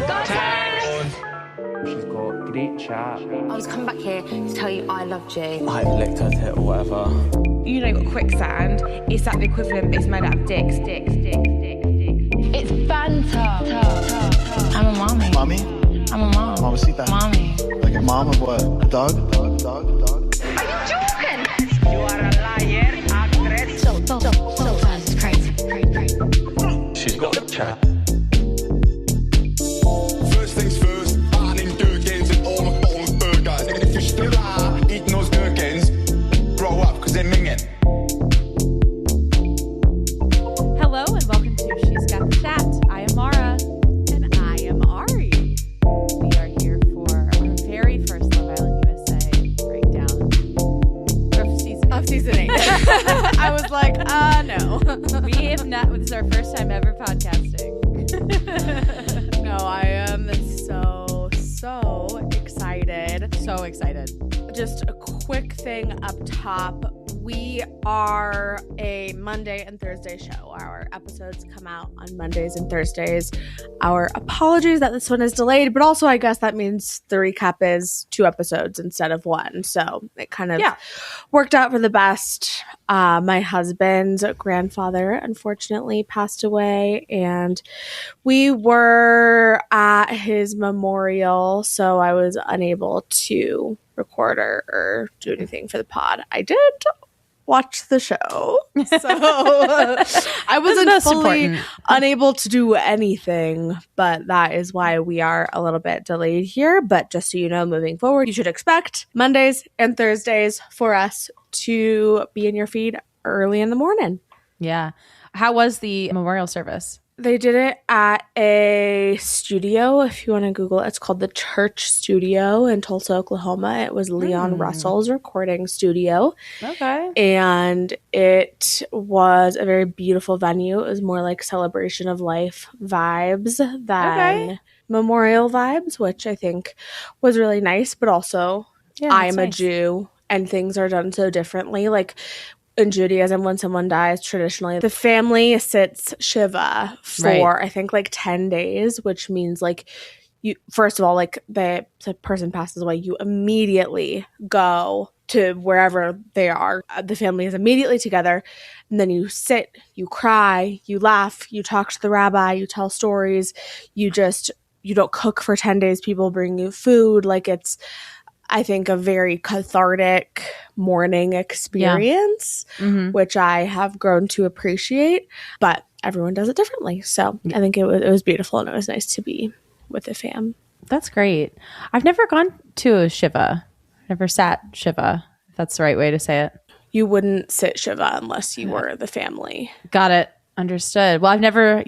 She's got great chat. I was coming back here to tell you I loved you. I licked her tit or whatever. You know, quicksand. It's like the equivalent. It's made out of dicks. It's banter. I'm a mommy. Mommy? I'm a mom. Mamacita. Mommy. Like a mom of what? A dog? Dog? Are you joking? You are a liar, actress. So fast. Crazy. She's got chat. First things first, baning gherkins and all McDonald's burgers. And if you still are eating those gherkins, grow up, because they're minging. Hello and welcome to She's Got the Chat. I am Maura. And I am Ari. We are here for our very first Love Island USA breakdown of season 8. I was like, no. We have not, this is our first time ever podcasting. No, I am so excited. So excited. Just a quick thing up top. We are a Monday and Thursday show. Our episodes come out on Mondays and Thursdays. Our apologies that this one is delayed, but also I guess that means the recap is 2 episodes instead of 1. So it kind of worked out for the best. My husband's grandfather unfortunately passed away, and we were at his memorial, so I was unable to record or do anything for the pod. I did watch the show, so I wasn't fully unable to do anything, but that is why we are a little bit delayed here. But just so you know, moving forward, you should expect Mondays and Thursdays for us to be in your feed early in the morning. Yeah. How was the memorial service? They did it at a studio. If you want to Google it, it's called the Church Studio in Tulsa, Oklahoma. It was Leon Russell's recording studio. Okay. And it was a very beautiful venue. It was more like celebration of life vibes than memorial vibes, which I think was really nice. But also, I'm a Jew and things are done so differently. Like, in Judaism, when someone dies, traditionally the family sits Shiva for I think like 10 days, which means like you, first of all, like the person passes away, you immediately go to wherever they are. The family is immediately together, and then you sit, you cry, you laugh, you talk to the rabbi, you tell stories, you don't cook for 10 days. People bring you food. Like, it's, I think, a very cathartic mourning experience, which I have grown to appreciate, but everyone does it differently. So I think it was beautiful, and it was nice to be with the fam. That's great. I've never gone to a Shiva. Never sat Shiva, if that's the right way to say it. You wouldn't sit Shiva unless you were the family. Got it. Understood. Well, I've never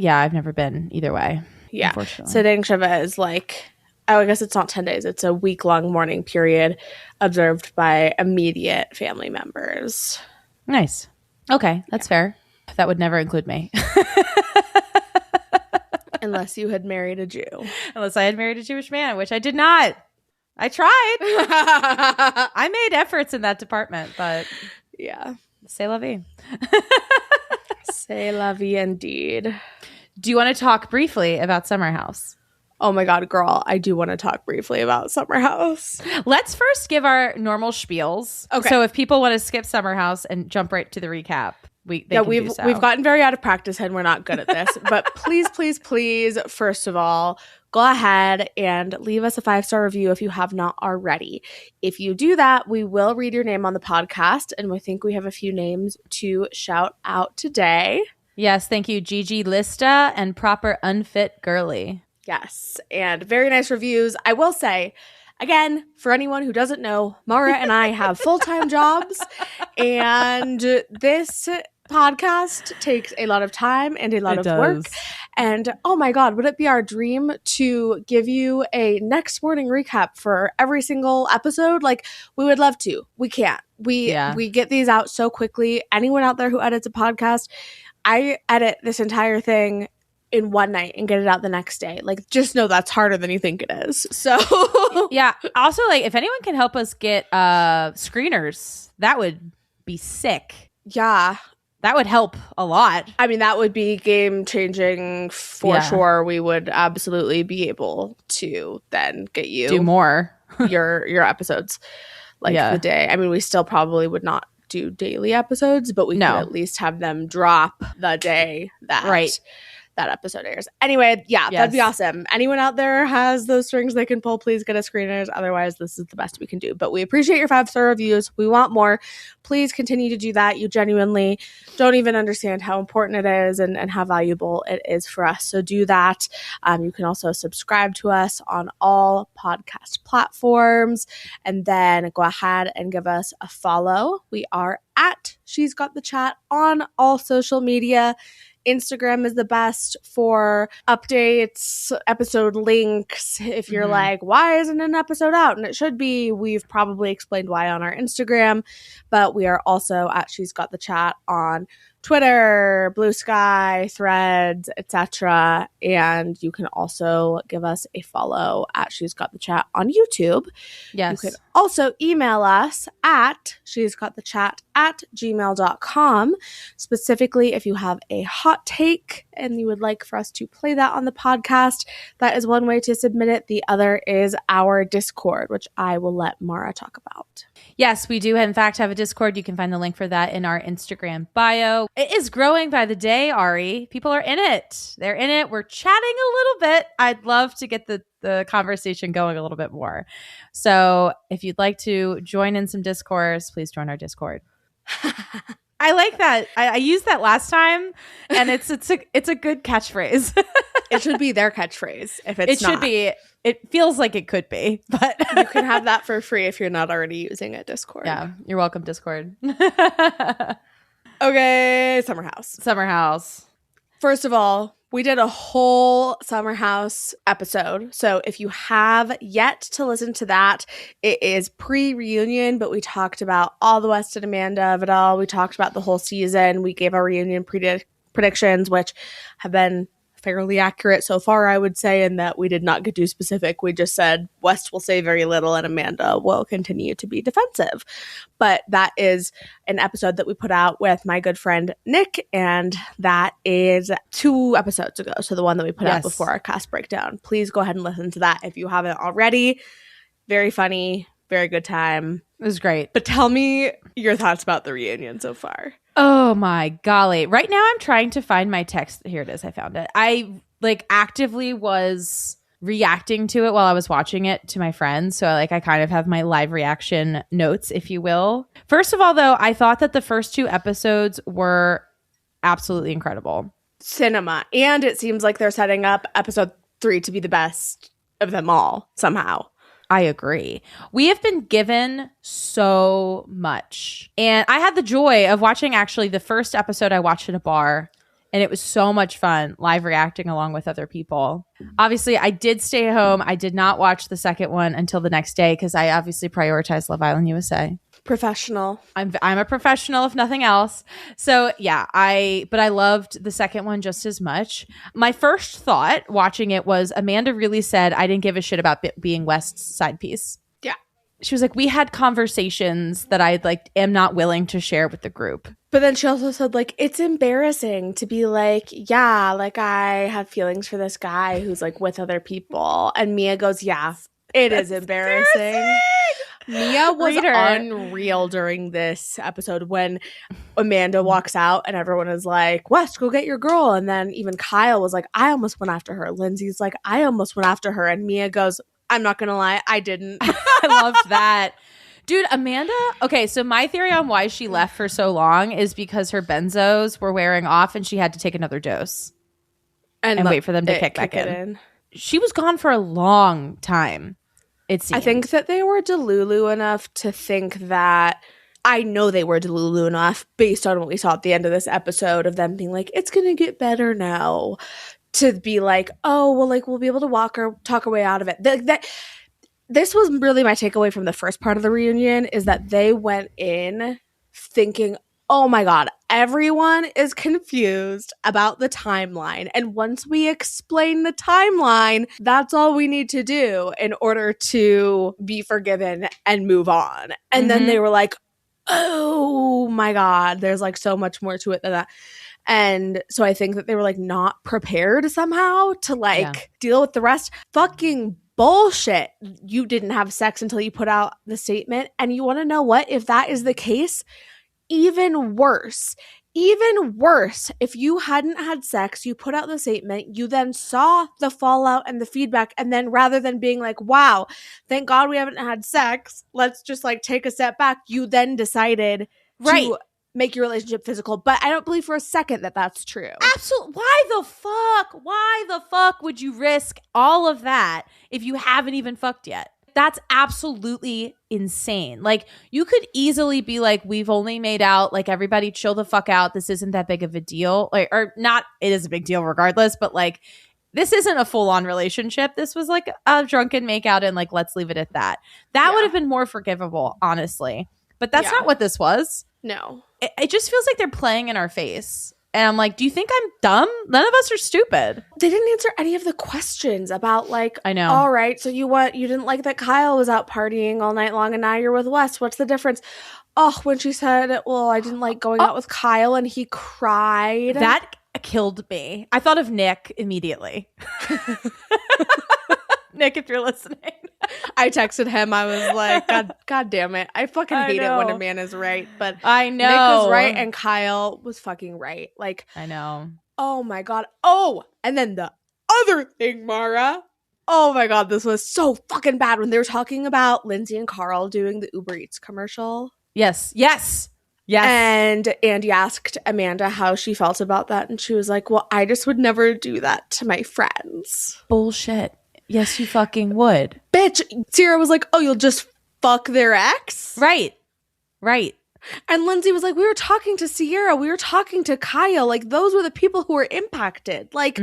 been either way. Yeah. Unfortunately. Sitting Shiva is like, I guess it's not 10 days. It's a week-long mourning period observed by immediate family members. Nice. Okay, that's fair. That would never include me. Unless you had married a Jew. Unless I had married a Jewish man, which I did not. I tried. I made efforts in that department, but yeah. C'est la vie. C'est la vie indeed. Do you want to talk briefly about Summer House? Oh my God, girl, I do want to talk briefly about Summer House. Let's first give our normal spiels. Okay. So if people want to skip Summer House and jump right to the recap, we've gotten very out of practice and we're not good at this. But please, first of all, go ahead and leave us a 5-star review if you have not already. If you do that, we will read your name on the podcast, and we think we have a few names to shout out today. Yes, thank you, Gigi Lista and Proper Unfit Girly. Yes, and very nice reviews. I will say, again, for anyone who doesn't know, Maura and I have full-time jobs, and this podcast takes a lot of time and a lot of work. And oh my God, would it be our dream to give you a next morning recap for every single episode? Like, we would love to. We can't. We get these out so quickly. Anyone out there who edits a podcast, I edit this entire thing in one night and get it out the next day. Like, just know that's harder than you think it is. So yeah. Also, like, if anyone can help us get screeners, that would be sick. Yeah. That would help a lot. I mean, that would be game changing for sure. We would absolutely be able to then get you do more your episodes like the day. I mean, we still probably would not do daily episodes, but we could at least have them drop the day that that episode airs. Anyway, that'd be awesome. Anyone out there has those strings they can pull, please get us screeners. Otherwise, this is the best we can do. But we appreciate your 5-star reviews. We want more. Please continue to do that. You genuinely don't even understand how important it is and how valuable it is for us. So do that. You can also subscribe to us on all podcast platforms, and then go ahead and give us a follow. We are at She's Got the Chat on all social media. Instagram is the best for updates, episode links. If you're like, why isn't an episode out? And it should be. We've probably explained why on our Instagram, but we are also at She's Got the Chat on Twitter, Blue Sky, Threads, etc. And you can also give us a follow at She's Got the Chat on YouTube. Yes. You can also email us at she'sgotthechat@gmail.com. Specifically, if you have a hot take and you would like for us to play that on the podcast, that is one way to submit it. The other is our Discord, which I will let Maura talk about. Yes, we do in fact have a Discord. You can find the link for that in our Instagram bio. It is growing by the day, Ari. People are in it. They're in it. We're chatting a little bit. I'd love to get the conversation going a little bit more. So if you'd like to join in some discourse, please join our Discord. I like that. I used that last time, and it's a good catchphrase. It should be their catchphrase. If it's not. Should be. It feels like it could be, but you can have that for free if you're not already using a Discord. Yeah, you're welcome, Discord. Okay, Summer House. First of all, we did a whole Summer House episode. So if you have yet to listen to that, it is pre-reunion, but we talked about all the West and Amanda of it all. We talked about the whole season. We gave our reunion predictions, which have been fairly accurate so far, I would say, in that we did not get too specific. We just said West will say very little and Amanda will continue to be defensive. But that is an episode that we put out with my good friend Nick, and that is 2 episodes ago. So the one that we put out before our cast breakdown. Please go ahead and listen to that if you haven't already. Very funny, very good time. It was great. But tell me your thoughts about the reunion so far. Oh my golly. Right now I'm trying to find my text. Here it is. I found it. I actively was reacting to it while I was watching it to my friends. So I kind of have my live reaction notes, if you will. First of all, though, I thought that the first 2 episodes were absolutely incredible. Cinema. And it seems like they're setting up episode 3 to be the best of them all somehow. I agree. We have been given so much. And I had the joy of watching actually the first episode I watched at a bar, and it was so much fun live reacting along with other people. Obviously, I did stay home. I did not watch the second one until the next day because I obviously prioritized Love Island USA. Professional. I'm a professional, if nothing else. So yeah, but I loved the second one just as much. My first thought watching it was Amanda really said, I didn't give a shit about being West's side piece. Yeah. She was like, we had conversations that I am not willing to share with the group. But then she also said, it's embarrassing to be I have feelings for this guy who's with other people. And Mia goes, yeah, it is embarrassing. Mia was unreal during this episode when Amanda walks out and everyone is like, West, go get your girl. And then even Kyle was like, I almost went after her. Lindsay's like, I almost went after her. And Mia goes, I'm not going to lie, I didn't. I loved that. Dude, Amanda, okay, so my theory on why she left for so long is because her benzos were wearing off and she had to take another dose and wait for them to kick back in. She was gone for a long time. I think that they were delulu enough to think that I know they were delulu enough based on what we saw at the end of this episode of them being like, it's going to get better now, to be like, oh, well, we'll be able to talk our way out of it. This was really my takeaway from the first part of the reunion, is that they went in thinking, oh my God, everyone is confused about the timeline. And once we explain the timeline, that's all we need to do in order to be forgiven and move on. And then they were like, oh my God, there's like so much more to it than that. And so I think that they were like not prepared somehow to like deal with the rest. Fucking bullshit. You didn't have sex until you put out the statement. And you want to know what? If that is the case, even worse. Even worse, if you hadn't had sex, you put out the statement, you then saw the fallout and the feedback, and then rather than being like, wow, thank God we haven't had sex, let's just like take a step back, you then decided to make your relationship physical. But I don't believe for a second that that's true. Absolutely. Why the fuck would you risk all of that if you haven't even fucked yet? That's absolutely insane. Like, you could easily be like, we've only made out, like, everybody chill the fuck out. This isn't that big of a deal. Like, or not, it is a big deal regardless, but like, this isn't a full-on relationship. This was like a drunken makeout and like, let's leave it at that. That would have been more forgivable, honestly. But that's not what this was. No. It just feels like they're playing in our face. And I'm like, do you think I'm dumb? None of us are stupid. They didn't answer any of the questions about like, I know. All right, so you didn't like that Kyle was out partying all night long and now you're with Wes. What's the difference? Oh, when she said, well, I didn't like going out with Kyle and he cried. That killed me. I thought of Nick immediately. Nick, if you're listening. I texted him. I was like, God damn it. I fucking hate it when a man is right. But I know. Nick was right and Kyle was fucking right. Like, I know. Oh my God. Oh, and then the other thing, Mara. Oh my God, this was so fucking bad when they were talking about Lindsay and Carl doing the Uber Eats commercial. Yes. And Andy asked Amanda how she felt about that. And she was like, well, I just would never do that to my friends. Bullshit. Yes, you fucking would. Bitch. Sierra was like, oh, you'll just fuck their ex? Right. And Lindsay was like, we were talking to Sierra. We were talking to Kyle. Like, those were the people who were impacted. Like,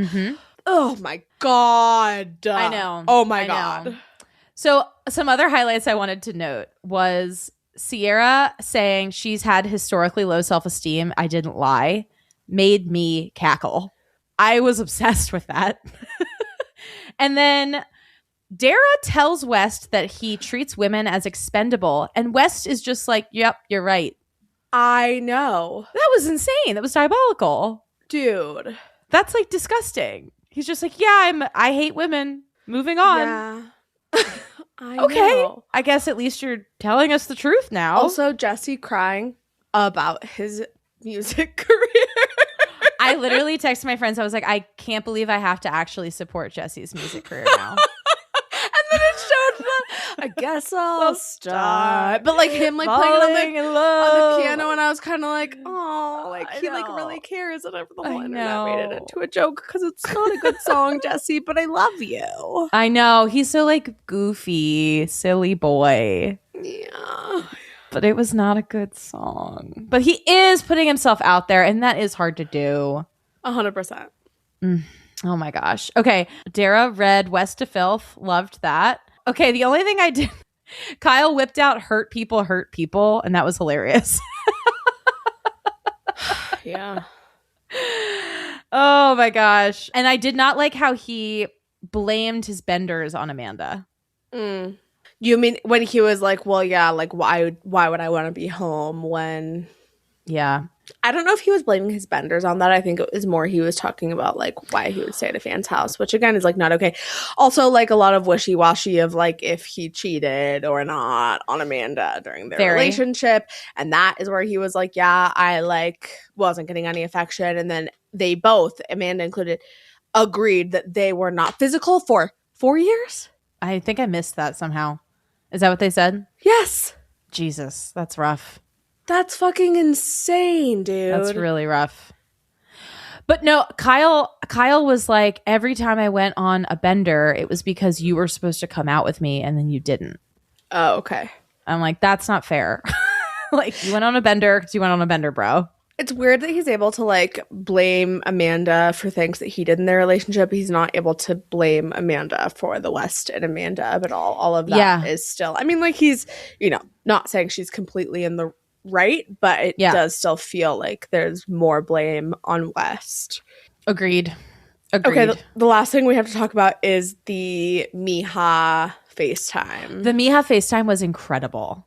oh my God. I know. Oh my God. So some other highlights I wanted to note was Sierra saying she's had historically low self-esteem. I didn't lie. Made me cackle. I was obsessed with that. And then Dara tells West that he treats women as expendable. And West is just like, yep, you're right. I know. That was insane. That was diabolical. Dude. That's like disgusting. He's just like, yeah, I hate women. Moving on. Yeah. Okay. Know. I guess at least you're telling us the truth now. Also, Jesse crying about his music career. I literally texted my friends. I was like, I can't believe I have to actually support Jesse's music career now. And then it showed I guess I'll start. But like him like playing on the piano, and I was kind of like, oh, like he like really cares, and the whole internet made it into a joke because it's not a good song, Jesse, but I love you. I know. He's so like goofy, silly boy. Yeah. But it was not a good song. But he is putting himself out there, and that is hard to do. 100%. Oh my gosh. Okay. Dara read West to Filth. Loved that. Okay. The only thing I did, Kyle whipped out hurt people, and that was hilarious. Yeah. Oh my gosh. And I did not like how he blamed his benders on Amanda. You mean when he was like, well, yeah, like why would I want to be home when... Yeah. I don't know if he was blaming his benders on that. I think it was more he was talking about like why he would stay at a fan's house, which again is like not okay. Also like a lot of wishy-washy of like if he cheated or not on Amanda during their relationship. And that is where he was like, yeah, I like wasn't getting any affection. And then they both, Amanda included, agreed that they were not physical for 4 years. I think I missed that somehow. Is that what they said? Yes. Jesus, that's rough. That's fucking insane, dude. That's really rough. But no, Kyle was like, every time I went on a bender, it was because you were supposed to come out with me and then you didn't. Oh, okay. I'm like, that's not fair. Like, you went on a bender because you went on a bender, bro. It's weird that he's able to like blame Amanda for things that he did in their relationship. He's not able to blame Amanda for the West and Amanda, but all of that is still, I mean, like he's, not saying she's completely in the right, but it does still feel like there's more blame on West. Agreed. Okay, the last thing we have to talk about is the Miha FaceTime. The Miha FaceTime was incredible.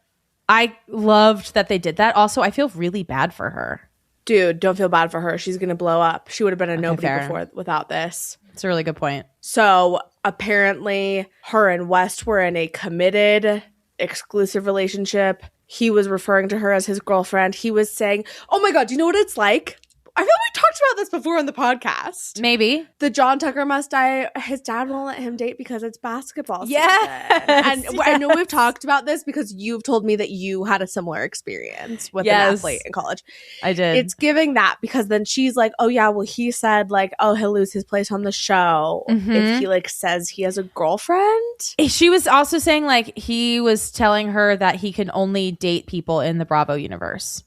I loved that they did that. Also, I feel really bad for her. Dude, don't feel bad for her. She's going to blow up. She would have been a nobody fair. before without this. It's a really good point. So apparently her and West were in a committed, exclusive relationship. He was referring to her as his girlfriend. He was saying, oh my God, do you know what it's like? I feel like we talked about this before on the podcast. Maybe. The John Tucker must die. His dad won't let him date because it's basketball season. Yes. And I know we've talked about this because you've told me that you had a similar experience with an athlete in college. I did. It's giving that because then she's like, oh yeah, well he said like, oh, he'll lose his place on the show if he like says he has a girlfriend. She was also saying like he was telling her that he can only date people in the Bravo universe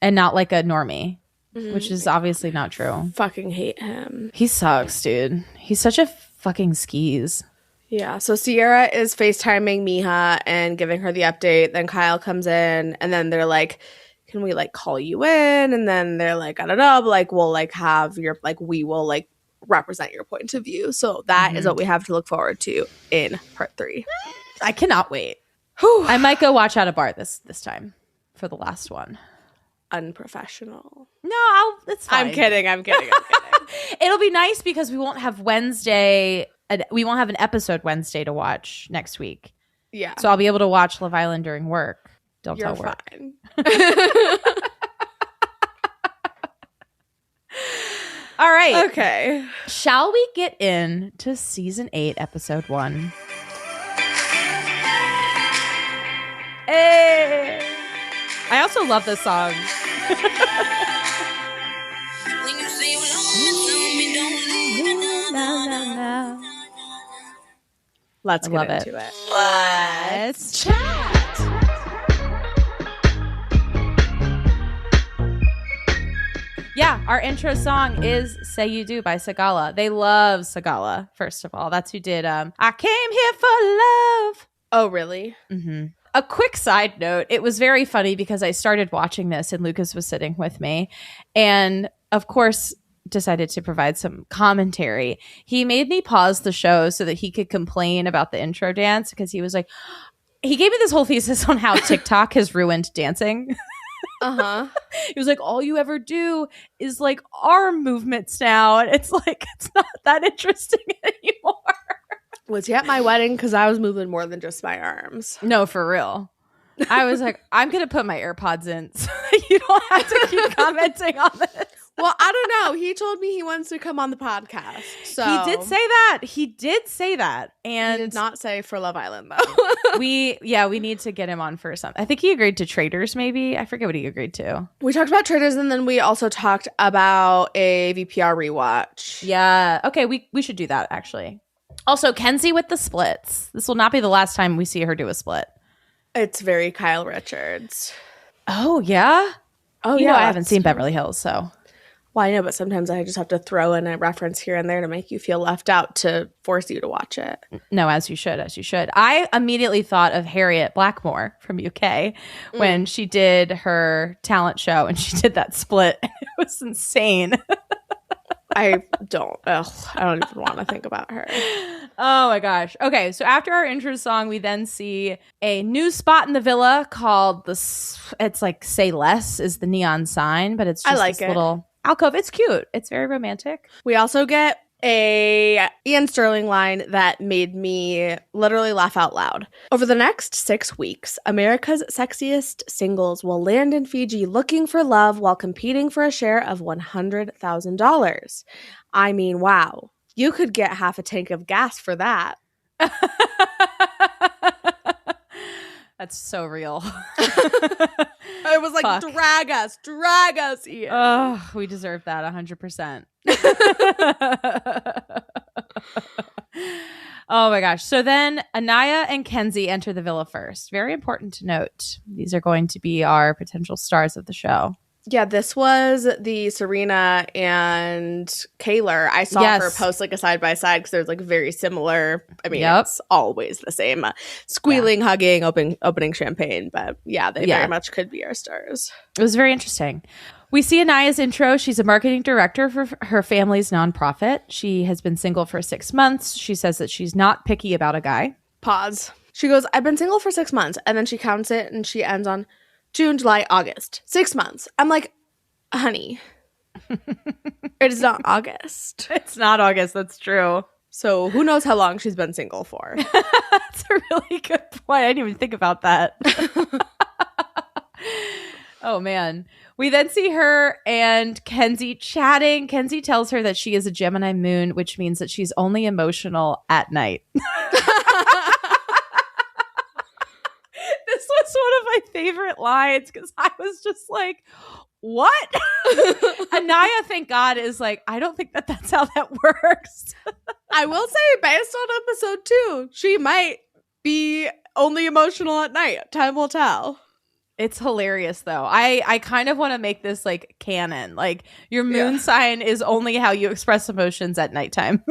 and not like a normie. Which is obviously not true. Fucking hate him. He sucks, dude. He's such a fucking skis. Yeah. So Sierra is FaceTiming Miha and giving her the update. Then Kyle comes in and then they're like, can we like call you in? And then they're like, I don't know, but like we'll like have your like we will like represent your point of view. So that is what we have to look forward to in part 3. I cannot wait. Whew. I might go watch Out of Bar this time for the last one. Unprofessional. No, it's fine. I'm kidding. It'll be nice because we won't have Wednesday. We won't have an episode Wednesday to watch next week. Yeah. So I'll be able to watch Love Island during work. Don't You're tell work. fine. All right. Okay. Shall we get into season 8, episode 1? Hey. I also love this song. Let's get into it. Let's chat. Yeah, our intro song is Say You Do by Sagala. They love Sagala, first of all. That's who did I Came Here for Love. Oh, really? Mm-hmm. A quick side note, it was very funny because I started watching this and Lucas was sitting with me and, of course, decided to provide some commentary. He made me pause the show so that he could complain about the intro dance because he was like, he gave me this whole thesis on how TikTok has ruined dancing. Uh-huh. He was like, all you ever do is like arm movements now. And it's like, it's not that interesting anymore. Was he at my wedding? Because I was moving more than just my arms. No, for real. I was like, I'm going to put my AirPods in so you don't have to keep commenting on this. Well, I don't know. He told me he wants to come on the podcast. So He did say that. And he did not say for Love Island, though. we need to get him on for something. I think he agreed to Traders, maybe. I forget what he agreed to. We talked about Traders, and then we also talked about a VPR rewatch. Yeah. Okay, we should do that, actually. Also, Kenzie with the splits. This will not be the last time we see her do a split. It's very Kyle Richards. Oh, yeah? Oh, you know, I haven't seen Beverly Hills, so. Well, I know, but sometimes I just have to throw in a reference here and there to make you feel left out to force you to watch it. No, as you should. I immediately thought of Harriet Blackmore from UK when she did her talent show and she did that split. It was insane. I don't even want to think about her. Oh my gosh. Okay, so after our intro song, we then see a new spot in the villa called it's like Say Less is the neon sign, but it's just this little alcove. It's cute. It's very romantic. We also get a Ian Sterling line that made me literally laugh out loud. Over the next 6 weeks, America's sexiest singles will land in Fiji looking for love while competing for a share of $100,000. I mean, wow. You could get half a tank of gas for that. That's so real. I was like, drag us, Ian. Oh, we deserve that 100%. Oh my gosh. So then Aniyah and Kenzie enter the villa first. Very important to note. These are going to be our potential stars of the show. Yeah, this was the Serena and Kaylor. I saw her post like a side-by-side because they're like very similar. I mean, it's always the same. Squealing, hugging, opening champagne. But yeah, they very much could be our stars. It was very interesting. We see Aniyah's intro. She's a marketing director for her family's nonprofit. She has been single for 6 months. She says that she's not picky about a guy. Pause. She goes, I've been single for 6 months. And then she counts it and she ends on June, July, August. 6 months. I'm like, honey, it is not August. It's not August. That's true. So who knows how long she's been single for. That's a really good point. I didn't even think about that. Oh, man. We then see her and Kenzie chatting. Kenzie tells her that she is a Gemini moon, which means that she's only emotional at night. This was one of my favorite lines because I was just like, what? Aniyah, thank God, is like, I don't think that that's how that works. I will say, based on episode 2, she might be only emotional at night. Time will tell. It's hilarious, though. I kind of want to make this like canon. Like your moon sign is only how you express emotions at nighttime.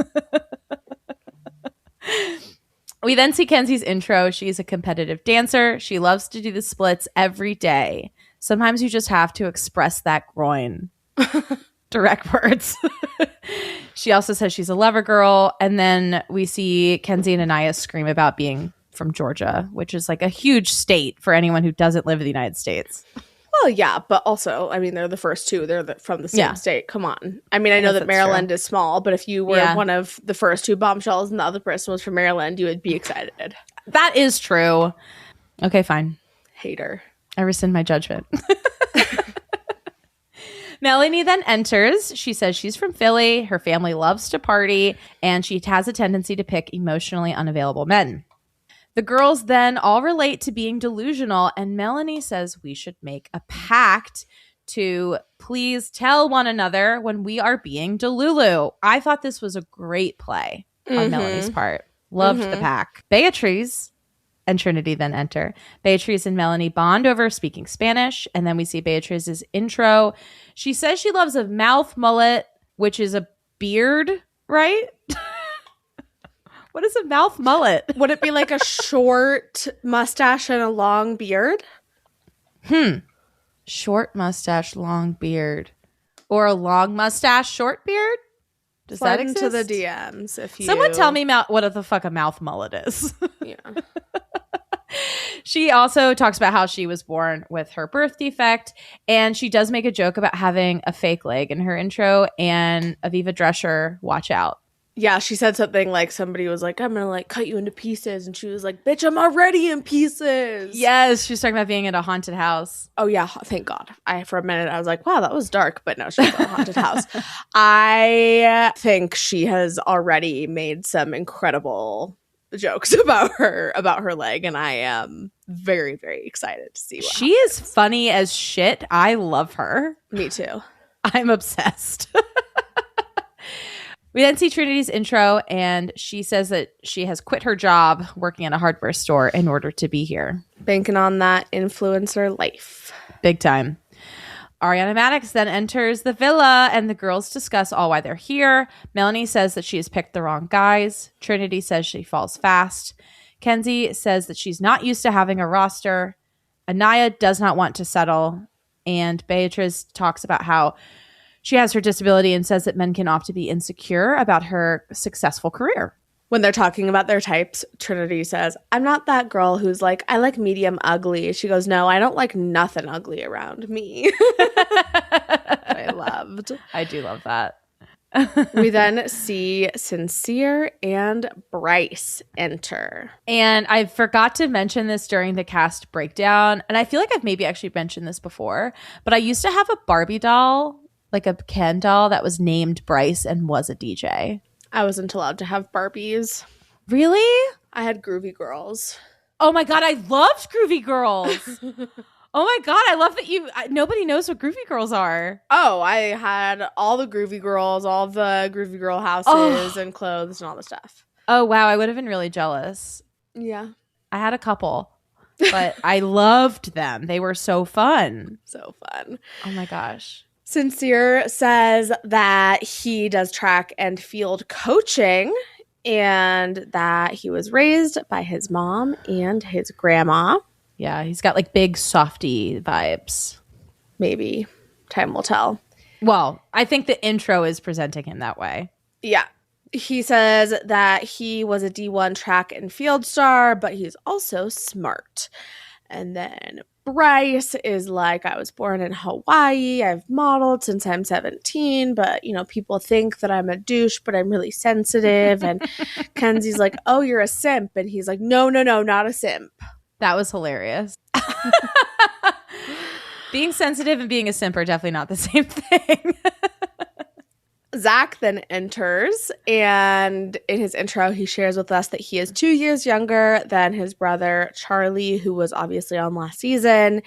We then see Kenzie's intro. She's a competitive dancer. She loves to do the splits every day. Sometimes you just have to express that groin. Direct words. She also says she's a lover girl. And then we see Kenzie and Aniyah scream about being from Georgia, which is like a huge state for anyone who doesn't live in the United States. Well, yeah, but also, I mean, they're the first two. They're from the same state. Come on. I mean, I know that Maryland is small, but if you were one of the first two bombshells and the other person was from Maryland, you would be excited. That is true. Okay, fine. Hater. I rescind my judgment. Melanie then enters. She says she's from Philly. Her family loves to party, and she has a tendency to pick emotionally unavailable men. The girls then all relate to being delusional, and Melanie says we should make a pact to please tell one another when we are being delulu. I thought this was a great play on Melanie's part. Loved the pact. Beatrice and Trinity then enter. Beatrice and Melanie bond over speaking Spanish, and then we see Beatrice's intro. She says she loves a mouth mullet, which is a beard, right? What is a mouth mullet? Would it be like a short mustache and a long beard? Short mustache, long beard. Or a long mustache, short beard? Does Slide that exist? into the DMs if you... Someone tell me what the fuck a mouth mullet is. Yeah. She also talks about how she was born with her birth defect, and she does make a joke about having a fake leg in her intro, and Aviva Drescher, watch out. Yeah, she said something like somebody was like, I'm going to like cut you into pieces. And she was like, bitch, I'm already in pieces. Yes, she was talking about being in a haunted house. Oh, yeah. Thank God. For a minute, I was like, wow, that was dark. But no, she's in a haunted house. I think she has already made some incredible jokes about her leg. And I am very, very excited to see what She is funny as shit. I love her. Me too. I'm obsessed. We then see Trinity's intro, and she says that she has quit her job working in a hardware store in order to be here. Banking on that influencer life. Big time. Ariana Maddox then enters the villa, and the girls discuss all why they're here. Melanie says that she has picked the wrong guys. Trinity says she falls fast. Kenzie says that she's not used to having a roster. Aniyah does not want to settle. And Beatrice talks about how she has her disability and says that men can opt to be insecure about her successful career. When they're talking about their types, Trinity says, I'm not that girl who's like, I like medium ugly. She goes, no, I don't like nothing ugly around me. I loved. I do love that. We then see Sincere and Bryce enter. And I forgot to mention this during the cast breakdown. And I feel like I've maybe actually mentioned this before, but I used to have a Barbie doll, like a Ken doll that was named Bryce and was a DJ. I wasn't allowed to have Barbies. Really? I had Groovy Girls. Oh my God, I loved Groovy Girls. Oh my God, I love that nobody knows what Groovy Girls are. Oh, I had all the Groovy Girls, all the Groovy Girl houses and clothes and all the stuff. Oh wow, I would have been really jealous. Yeah. I had a couple, but I loved them. They were so fun. So fun. Oh my gosh. Sincere says that he does track and field coaching and that he was raised by his mom and his grandma. Yeah, he's got like big softy vibes. Maybe. Time will tell. Well, I think the intro is presenting him that way. Yeah. He says that he was a D1 track and field star, but he's also smart. And then Bryce is like, I was born in Hawaii. I've modeled since I'm 17, but, you know, people think that I'm a douche, but I'm really sensitive. And Kenzie's like, oh, you're a simp. And he's like, no, not a simp. That was hilarious. Being sensitive and being a simp are definitely not the same thing. Zach then enters, and in his intro, he shares with us that he is 2 years younger than his brother, Charlie, who was obviously on last season.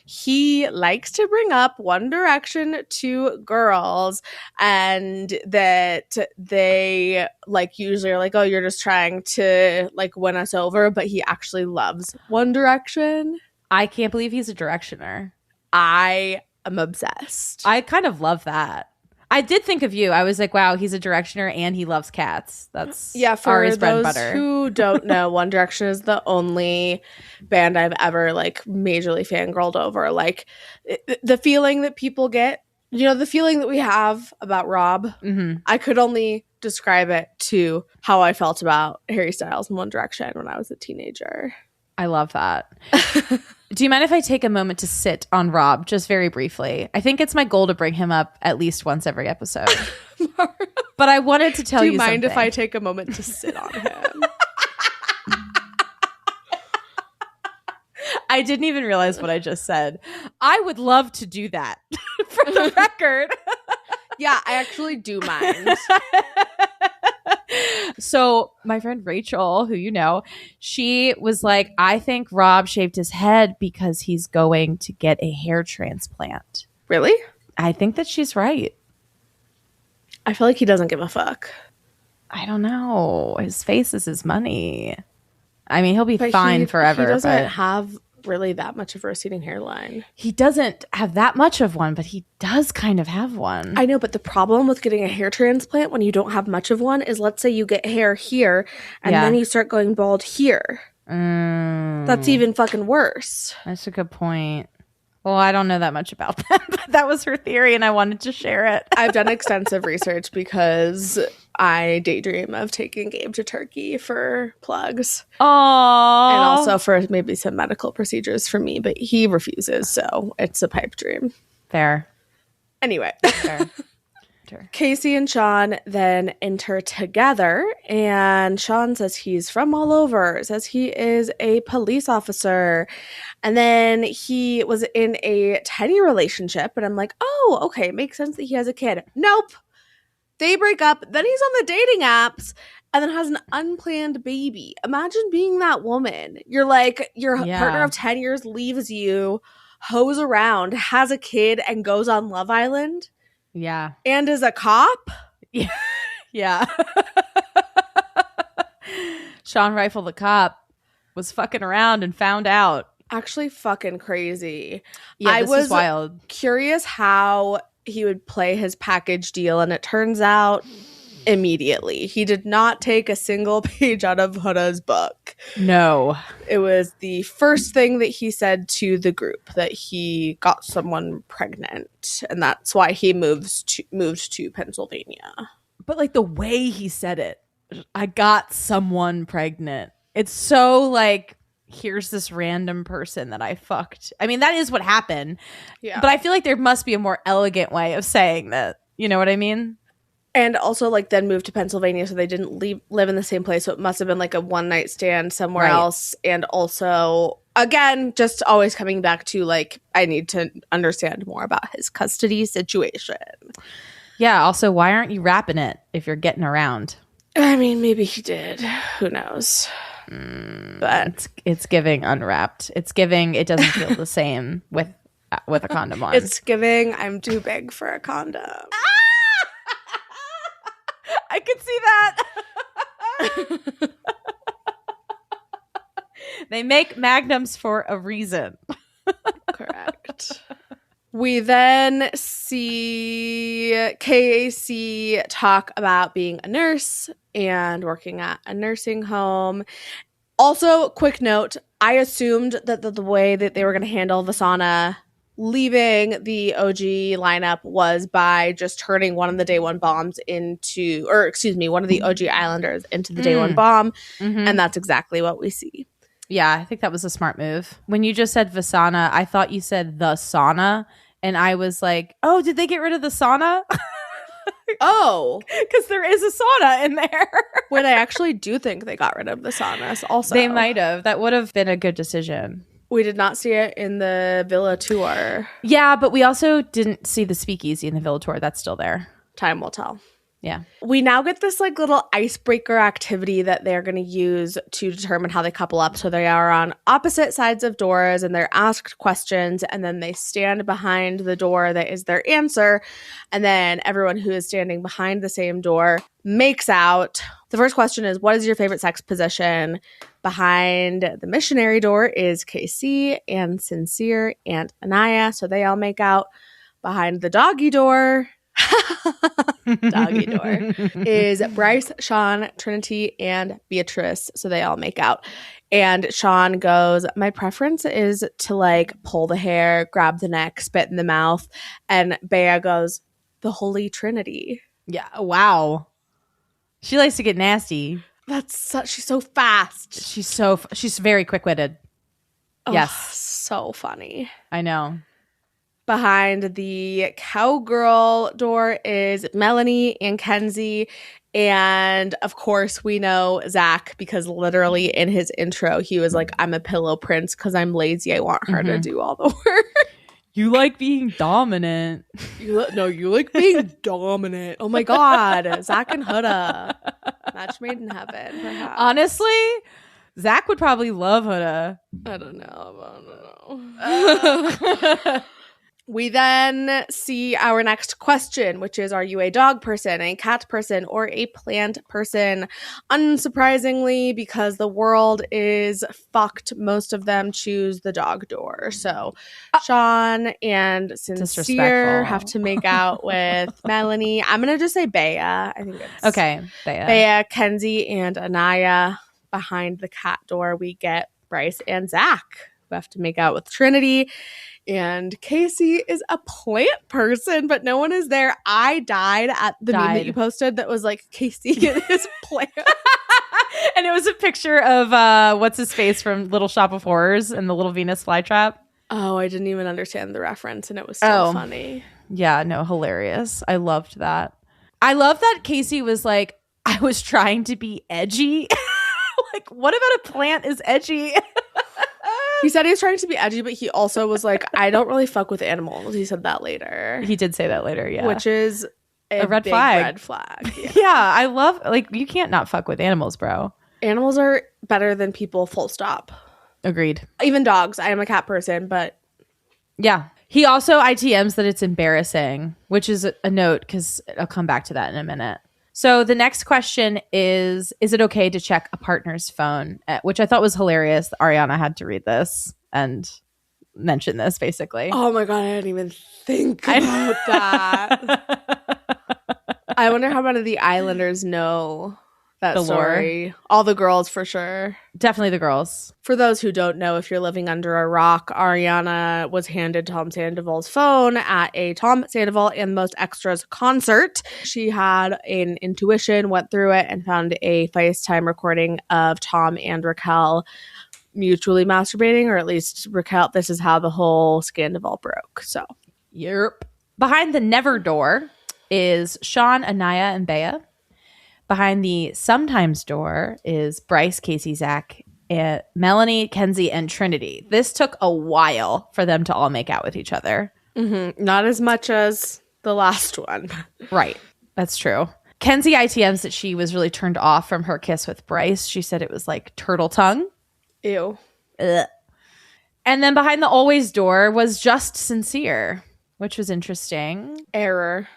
He likes to bring up One Direction to girls, and that they, like, usually are like, oh, you're just trying to, like, win us over, but he actually loves One Direction. I can't believe he's a Directioner. I am obsessed. I kind of love that. I did think of you. I was like, wow, he's a Directioner and he loves cats. That's for Ari's bread and those butter. who don't know, One Direction is the only band I've ever like majorly fangirled over. Like the feeling that people get, you know, the feeling that we have about Rob, I could only describe it to how I felt about Harry Styles and One Direction when I was a teenager. I love that. Do you mind if I take a moment to sit on Rob just very briefly? I think it's my goal to bring him up at least once every episode. But I wanted to tell you something. Do you mind if I take a moment to sit on him? I didn't even realize what I just said. I would love to do that for the record. Yeah, I actually do mind. So my friend Rachel, who you know, she was like, I think Rob shaved his head because he's going to get a hair transplant. Really? I think that she's right. I feel like he doesn't give a fuck. I don't know. His face is his money. I mean, he'll be fine forever. He doesn't have really that much of a receding hairline. He doesn't have that much of one, but he does kind of have one. I know, but the problem with getting a hair transplant when you don't have much of one is, let's say you get hair here and then you start going bald here. That's even fucking worse. That's a good point. Well, I don't know that much about that, but that was her theory and I wanted to share it. I've done extensive research because I daydream of taking Gabe to Turkey for plugs. Aww. And also for maybe some medical procedures for me, but he refuses, so it's a pipe dream. Fair. Anyway. Fair. Casey and Sean then enter together, and Sean says he's from all over, says he is a police officer, and then he was in a 10-year relationship, and I'm like, oh, okay, makes sense that he has a kid. Nope. They break up, then he's on the dating apps, and then has an unplanned baby. Imagine being that woman. You're like, your partner of 10 years leaves you, hoes around, has a kid, and goes on Love Island. Yeah. And is a cop? Yeah. Yeah. Sean Rifle the cop was fucking around and found out. Actually fucking crazy. Yeah, this was wild. Curious how he would play his package deal, and it turns out immediately. He did not take a single page out of Huda's book. No. It was the first thing that he said to the group, that he got someone pregnant, and that's why he moved to Pennsylvania. But like the way he said it, I got someone pregnant. It's so like, here's this random person that I fucked. I mean, that is what happened. Yeah. But I feel like there must be a more elegant way of saying that. You know what I mean? And also, like, then moved to Pennsylvania, so they didn't live in the same place. So it must have been like a one-night stand somewhere else. And also, again, just always coming back to, like, I need to understand more about his custody situation. Yeah. Also, why aren't you rapping it if you're getting around? I mean, maybe he did. Who knows? But it's giving unwrapped. It's giving. It doesn't feel the same with a condom on. It's giving. I'm too big for a condom. I could see that. They make magnums for a reason. Correct. We then see Casey talk about being a nurse and working at a nursing home. Also, quick note, I assumed that the way that they were going to handle Vasana leaving the OG lineup was by just turning one of the day one bombs into, or excuse me, one of the OG Islanders into the day one bomb. Mm-hmm. And that's exactly what we see. Yeah, I think that was a smart move. When you just said Vasana, I thought you said the sauna. And I was like, oh, did they get rid of the sauna? Oh, because there is a sauna in there. Wait, I actually do think they got rid of the saunas also. They might have. That would have been a good decision. We did not see it in the Villa tour. Yeah, but we also didn't see the speakeasy in the Villa tour. That's still there. Time will tell. Yeah. We now get this like little icebreaker activity that they're going to use to determine how they couple up. So they are on opposite sides of doors and they're asked questions and then they stand behind the door that is their answer. And then everyone who is standing behind the same door makes out. The first question is, what is your favorite sex position? Behind the missionary door is Casey and Sincere and Aniyah. So they all make out. Behind the doggy door is Bryce, Sean, Trinity, and Beatrice. So they all make out. And Sean goes, my preference is to like pull the hair, grab the neck, spit in the mouth. And Bea goes, the Holy Trinity. Yeah. Wow. She likes to get nasty. She's so fast. She's very quick-witted. Oh, yes. So funny. I know. Behind the cowgirl door is Melanie and Kenzie. And of course, we know Zach because literally in his intro, he was like, I'm a pillow prince because I'm lazy. I want her to do all the work. You like being dominant. You like being dominant. Oh my God. Zach and Huda. Match made in heaven, perhaps. Honestly, Zach would probably love Huda. I don't know. We then see our next question, which is, are you a dog person, a cat person, or a plant person? Unsurprisingly, because the world is fucked, most of them choose the dog door. So Sean and Sincere have to make out with Melanie. I'm going to just say Bea. I think it's okay. Bea, Kenzie, and Aniyah. Behind the cat door, we get Bryce and Zach, who have to make out with Trinity. And Casey is a plant person, but no one is there. I died at the meme that you posted that was like Casey and his plant. And it was a picture of what's his face from Little Shop of Horrors and the Little Venus flytrap. Oh, I didn't even understand the reference, and it was so funny. Yeah, no, hilarious. I loved that. I love that Casey was like, I was trying to be edgy. Like, what about a plant is edgy? He said he was trying to be edgy, but he also was like, I don't really fuck with animals. He said that later. He did say that later, yeah. Which is a red big flag. Red flag. Yeah. Yeah, I love, like, you can't not fuck with animals, bro. Animals are better than people, full stop. Agreed. Even dogs. I am a cat person, but... Yeah. He also ITMs that it's embarrassing, which is a note because I'll come back to that in a minute. So the next question is it okay to check a partner's phone? Which I thought was hilarious. Ariana had to read this and mention this, basically. Oh my God, I didn't even think about that. I wonder how many of the Islanders know that the story. lore. All the girls, for sure. Definitely the girls. For those who don't know, if you're living under a rock, Ariana was handed Tom Sandoval's phone at a Tom Sandoval and Most Extras concert. She had an intuition, went through it, and found a FaceTime recording of Tom and Raquel mutually masturbating, or at least Raquel. This is how the whole Sandoval broke. So, yep. Behind the never door is Sean, Aniyah, and Bea. Behind the sometimes door is Bryce, Casey, Zach, and Melanie, Kenzie, and Trinity. This took a while for them to all make out with each other. Mm-hmm. Not as much as the last one. Right. That's true. Kenzie ITMs that she was really turned off from her kiss with Bryce. She said it was like turtle tongue. Ew. Ugh. And then behind the always door was just Sincere, which was interesting. Error.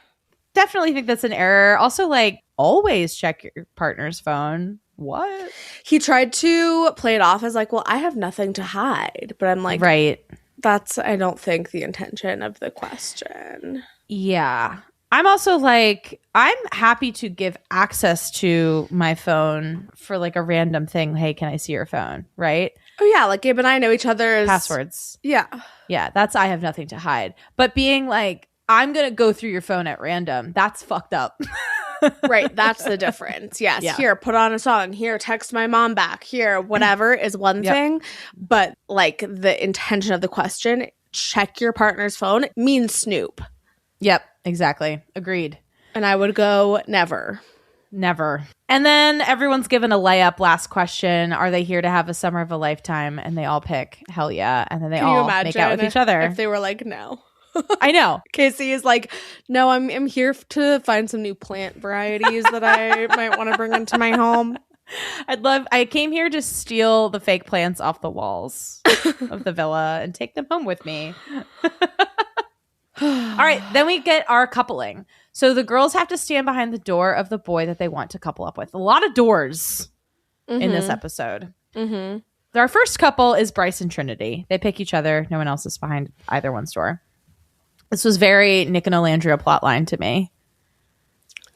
Definitely think that's an error. Also, like, always check your partner's phone. What? He tried to play it off as like, well, I have nothing to hide. But I'm like, right. That's, I don't think, the intention of the question. Yeah. I'm also like, I'm happy to give access to my phone for like a random thing. Hey, can I see your phone? Right? Oh yeah, like Gabe and I know each other's Passwords. Yeah. Yeah, that's I have nothing to hide. But being like, I'm going to go through your phone at random, that's fucked up. Right, that's the difference. Yes. Yeah. Here, put on a song. Here, text my mom back. Here, whatever is one thing. But like the intention of the question, check your partner's phone, means snoop. Yep, exactly. Agreed. And I would go never. Never. And then everyone's given a layup last question. Are they here to have a summer of a lifetime? And they all pick hell yeah. And then they all make out with each other. If they were like, no. I know. Casey is like, no, I'm here to find some new plant varieties that I might want to bring into my home. I came here to steal the fake plants off the walls of the villa and take them home with me. All right, then we get our coupling. So the girls have to stand behind the door of the boy that they want to couple up with. A lot of doors in this episode. Mm-hmm. Our first couple is Bryce and Trinity. They pick each other. No one else is behind either one's door. This was very Nick and Olandria plotline to me.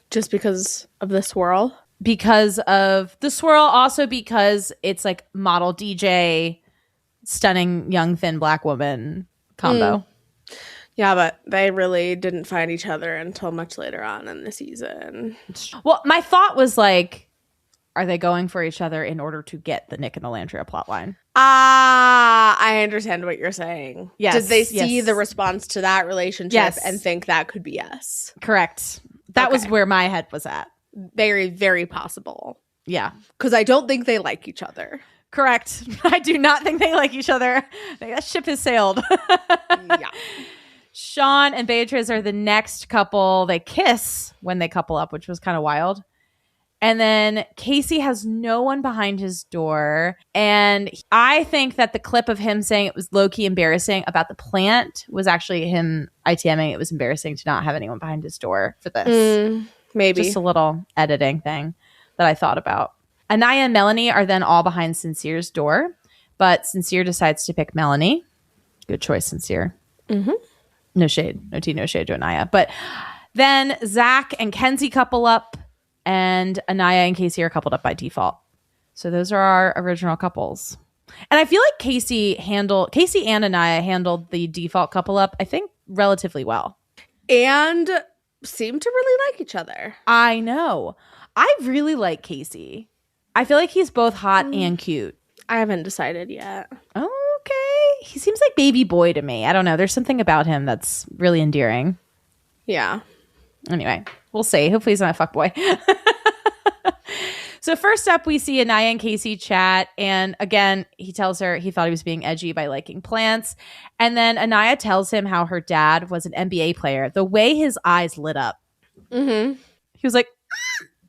Just because of the swirl? Because of the swirl, also because it's like model DJ, stunning young thin black woman combo. Yeah, but they really didn't find each other until much later on in the season. Well, my thought was like, are they going for each other in order to get the Nick and Olandria plotline? I understand what you're saying. Yes. Did they see the response to that relationship and think that could be us? Correct. That was where my head was at. Very, very possible. Yeah. Because I don't think they like each other. Correct. I do not think they like each other. That ship has sailed. Yeah. Sean and Beatrice are the next couple. They kiss when they couple up, which was kind of wild. And then Casey has no one behind his door. And I think that the clip of him saying it was low-key embarrassing about the plant was actually him ITMing. It was embarrassing to not have anyone behind his door for this. Maybe. Just a little editing thing that I thought about. Aniyah and Melanie are then all behind Sincere's door. But Sincere decides to pick Melanie. Good choice, Sincere. Mm-hmm. No shade. No tea, no shade to Aniyah. But then Zach and Kenzie couple up. And Aniyah and Casey are coupled up by default. So those are our original couples. And I feel like Casey and Aniyah handled the default couple up, I think, relatively well. And seem to really like each other. I know. I really like Casey. I feel like he's both hot and cute. I haven't decided yet. Okay. He seems like baby boy to me. I don't know. There's something about him that's really endearing. Yeah. Anyway, we'll see. Hopefully he's not a fuckboy. So first up, we see Aniyah and Casey chat. And again, he tells her he thought he was being edgy by liking plants. And then Aniyah tells him how her dad was an NBA player. The way his eyes lit up. Mm-hmm. He was like...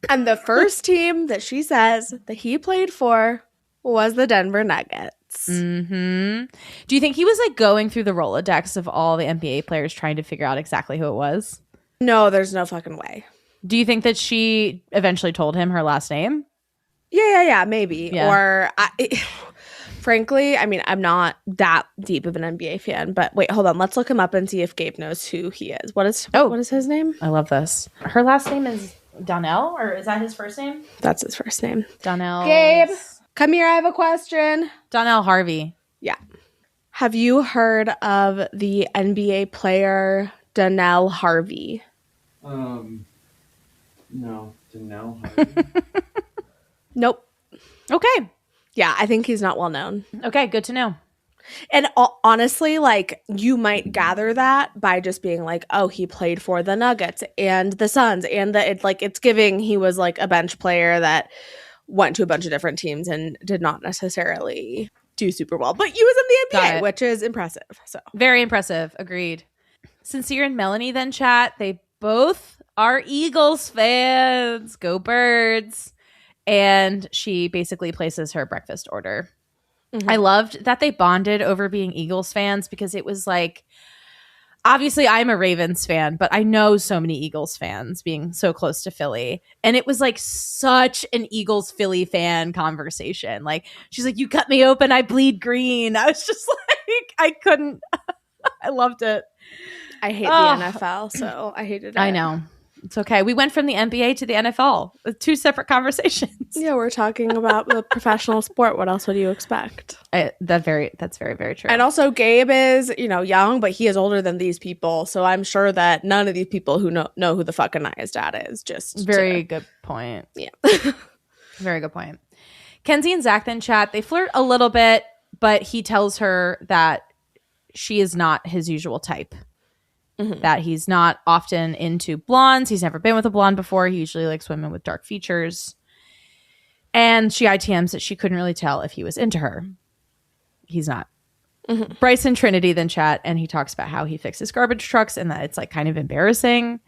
And the first team that she says that he played for was the Denver Nuggets. Mm-hmm. Do you think he was like going through the Rolodex of all the NBA players trying to figure out exactly who it was? No, there's no fucking way. Do you think that she eventually told him her last name? Yeah, maybe. Yeah. Or, frankly, I mean, I'm not that deep of an NBA fan. But wait, hold on. Let's look him up and see if Gabe knows who he is. What is his name? I love this. Her last name is Donnell, or is that his first name? That's his first name. Donnell. Gabe, come here. I have a question. Donnell Harvey. Yeah. Have you heard of the NBA player Donnell Harvey? No, Donnell. Nope. Okay. Yeah, I think he's not well known. Okay, good to know. And honestly, like, you might gather that by just being like, oh, he played for the Nuggets and the Suns, and it's giving he was like a bench player that went to a bunch of different teams and did not necessarily do super well. But he was in the NBA, which is impressive. So very impressive. Agreed. Sincere and Melanie then chat. They both are Eagles fans. Go Birds. And she basically places her breakfast order. Mm-hmm. I loved that they bonded over being Eagles fans because it was like, obviously I'm a Ravens fan, but I know so many Eagles fans being so close to Philly. And it was like such an Eagles Philly fan conversation. Like, she's like, you cut me open, I bleed green. I was just like, I couldn't. I loved it. I hate the NFL, so I hated it. I know. It's okay. We went from the NBA to the NFL. Two separate conversations. Yeah, we're talking about the professional sport. What else would you expect? That's very, very true. And also, Gabe is, young, but he is older than these people. So I'm sure that none of these people who know who the fuck Aniyah's dad is. Just very good point. Yeah. Very good point. Kenzie and Zach then chat. They flirt a little bit, but he tells her that she is not his usual type. That he's not often into blondes. He's never been with a blonde before. He usually likes women with dark features. And she ITMs that she couldn't really tell if he was into her. He's not. Bryce and Trinity then chat, and he talks about how he fixes garbage trucks and that it's like kind of embarrassing.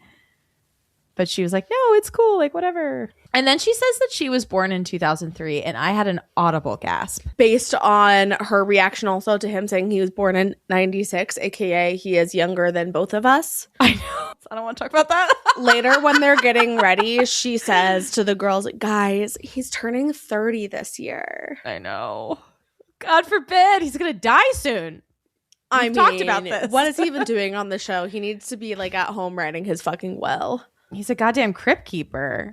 But she was like, no, it's cool. Like, whatever. And then she says that she was born in 2003, and I had an audible gasp. Based on her reaction also to him saying he was born in 96, aka he is younger than both of us. I know. I don't want to talk about that. Later, when they're getting ready, she says to the girls, guys, he's turning 30 this year. I know. God forbid. He's going to die soon. We've talked about this. What is he even doing on the show? He needs to be like at home writing his fucking will. He's a goddamn crypt keeper.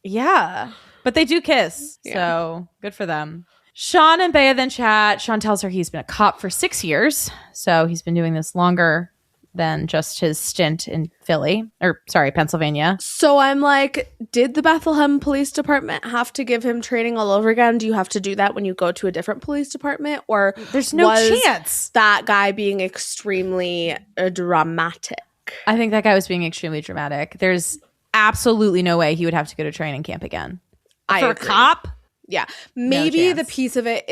Yeah. But they do kiss. Yeah. So good for them. Sean and Bea then chat. Sean tells her he's been a cop for 6 years. So he's been doing this longer than just his stint in Pennsylvania. So I'm like, did the Bethlehem Police Department have to give him training all over again? Do you have to do that when you go to a different police department? Or there's no chance. That guy being extremely dramatic? I think that guy was being extremely dramatic. There's absolutely no way he would have to go to training camp again. For a cop? Yeah. Maybe the piece of it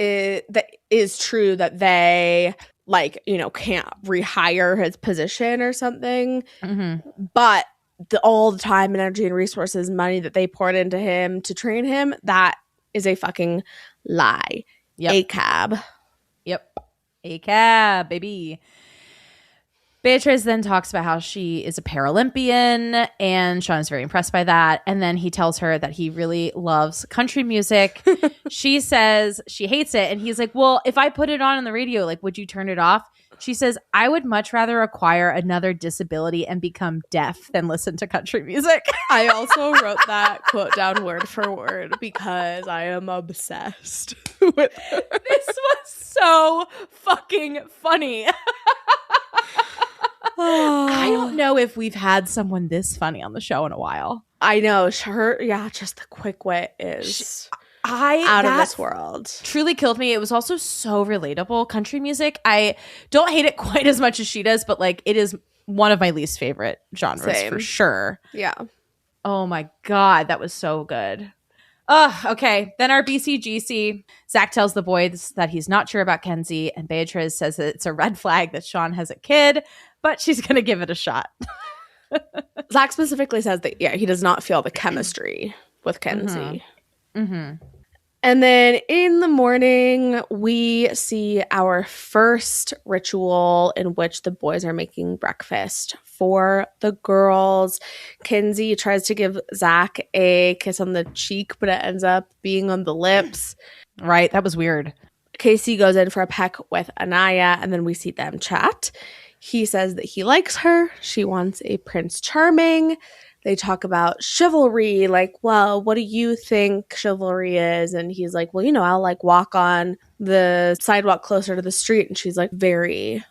is true that they can't rehire his position or something. But all the time and energy and resources, money that they poured into him to train him, that is a fucking lie. Yep. ACAB. Yep. ACAB, baby. Beatrice then talks about how she is a Paralympian, and Sean is very impressed by that. And then he tells her that he really loves country music. She says she hates it. And he's like, well, if I put it on the radio, like, would you turn it off? She says, I would much rather acquire another disability and become deaf than listen to country music. I also wrote that quote down word for word because I am obsessed with her. This was so fucking funny. I don't know if we've had someone this funny on the show in a while. I know. Just the quick wit is out of this world. Truly killed me. It was also so relatable. Country music, I don't hate it quite as much as she does, but like it is one of my least favorite genres. Same. For sure. Yeah. Oh my God, that was so good. Okay. Then our BCGC, Zach tells the boys that he's not sure about Kenzie, and Beatrice says that it's a red flag that Sean has a kid, but she's going to give it a shot. Zach specifically says that, he does not feel the chemistry with Kenzie. And then in the morning, we see our first ritual in which the boys are making breakfast for the girls. Kenzie tries to give Zach a kiss on the cheek, but it ends up being on the lips. Right. That was weird. Casey goes in for a peck with Aniyah, and then we see them chat. He says that he likes her. She wants a Prince Charming. They talk about chivalry, like, well, what do you think chivalry is? And he's like, well, I'll like walk on the sidewalk closer to the street. And she's like very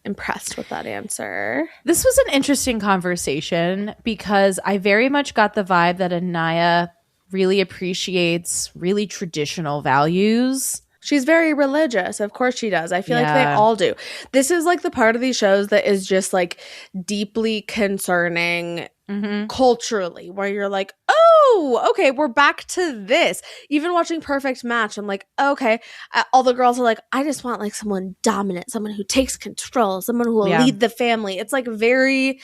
impressed with that answer. This was an interesting conversation because I very much got the vibe that Aniyah really appreciates really traditional values. She's very religious. Of course she does. I feel like they all do. This is like the part of these shows that is just like deeply concerning culturally, where you're like, oh, okay, we're back to this. Even watching Perfect Match, I'm like, okay. All the girls are like, I just want like someone dominant, someone who takes control, someone who will lead the family. It's like very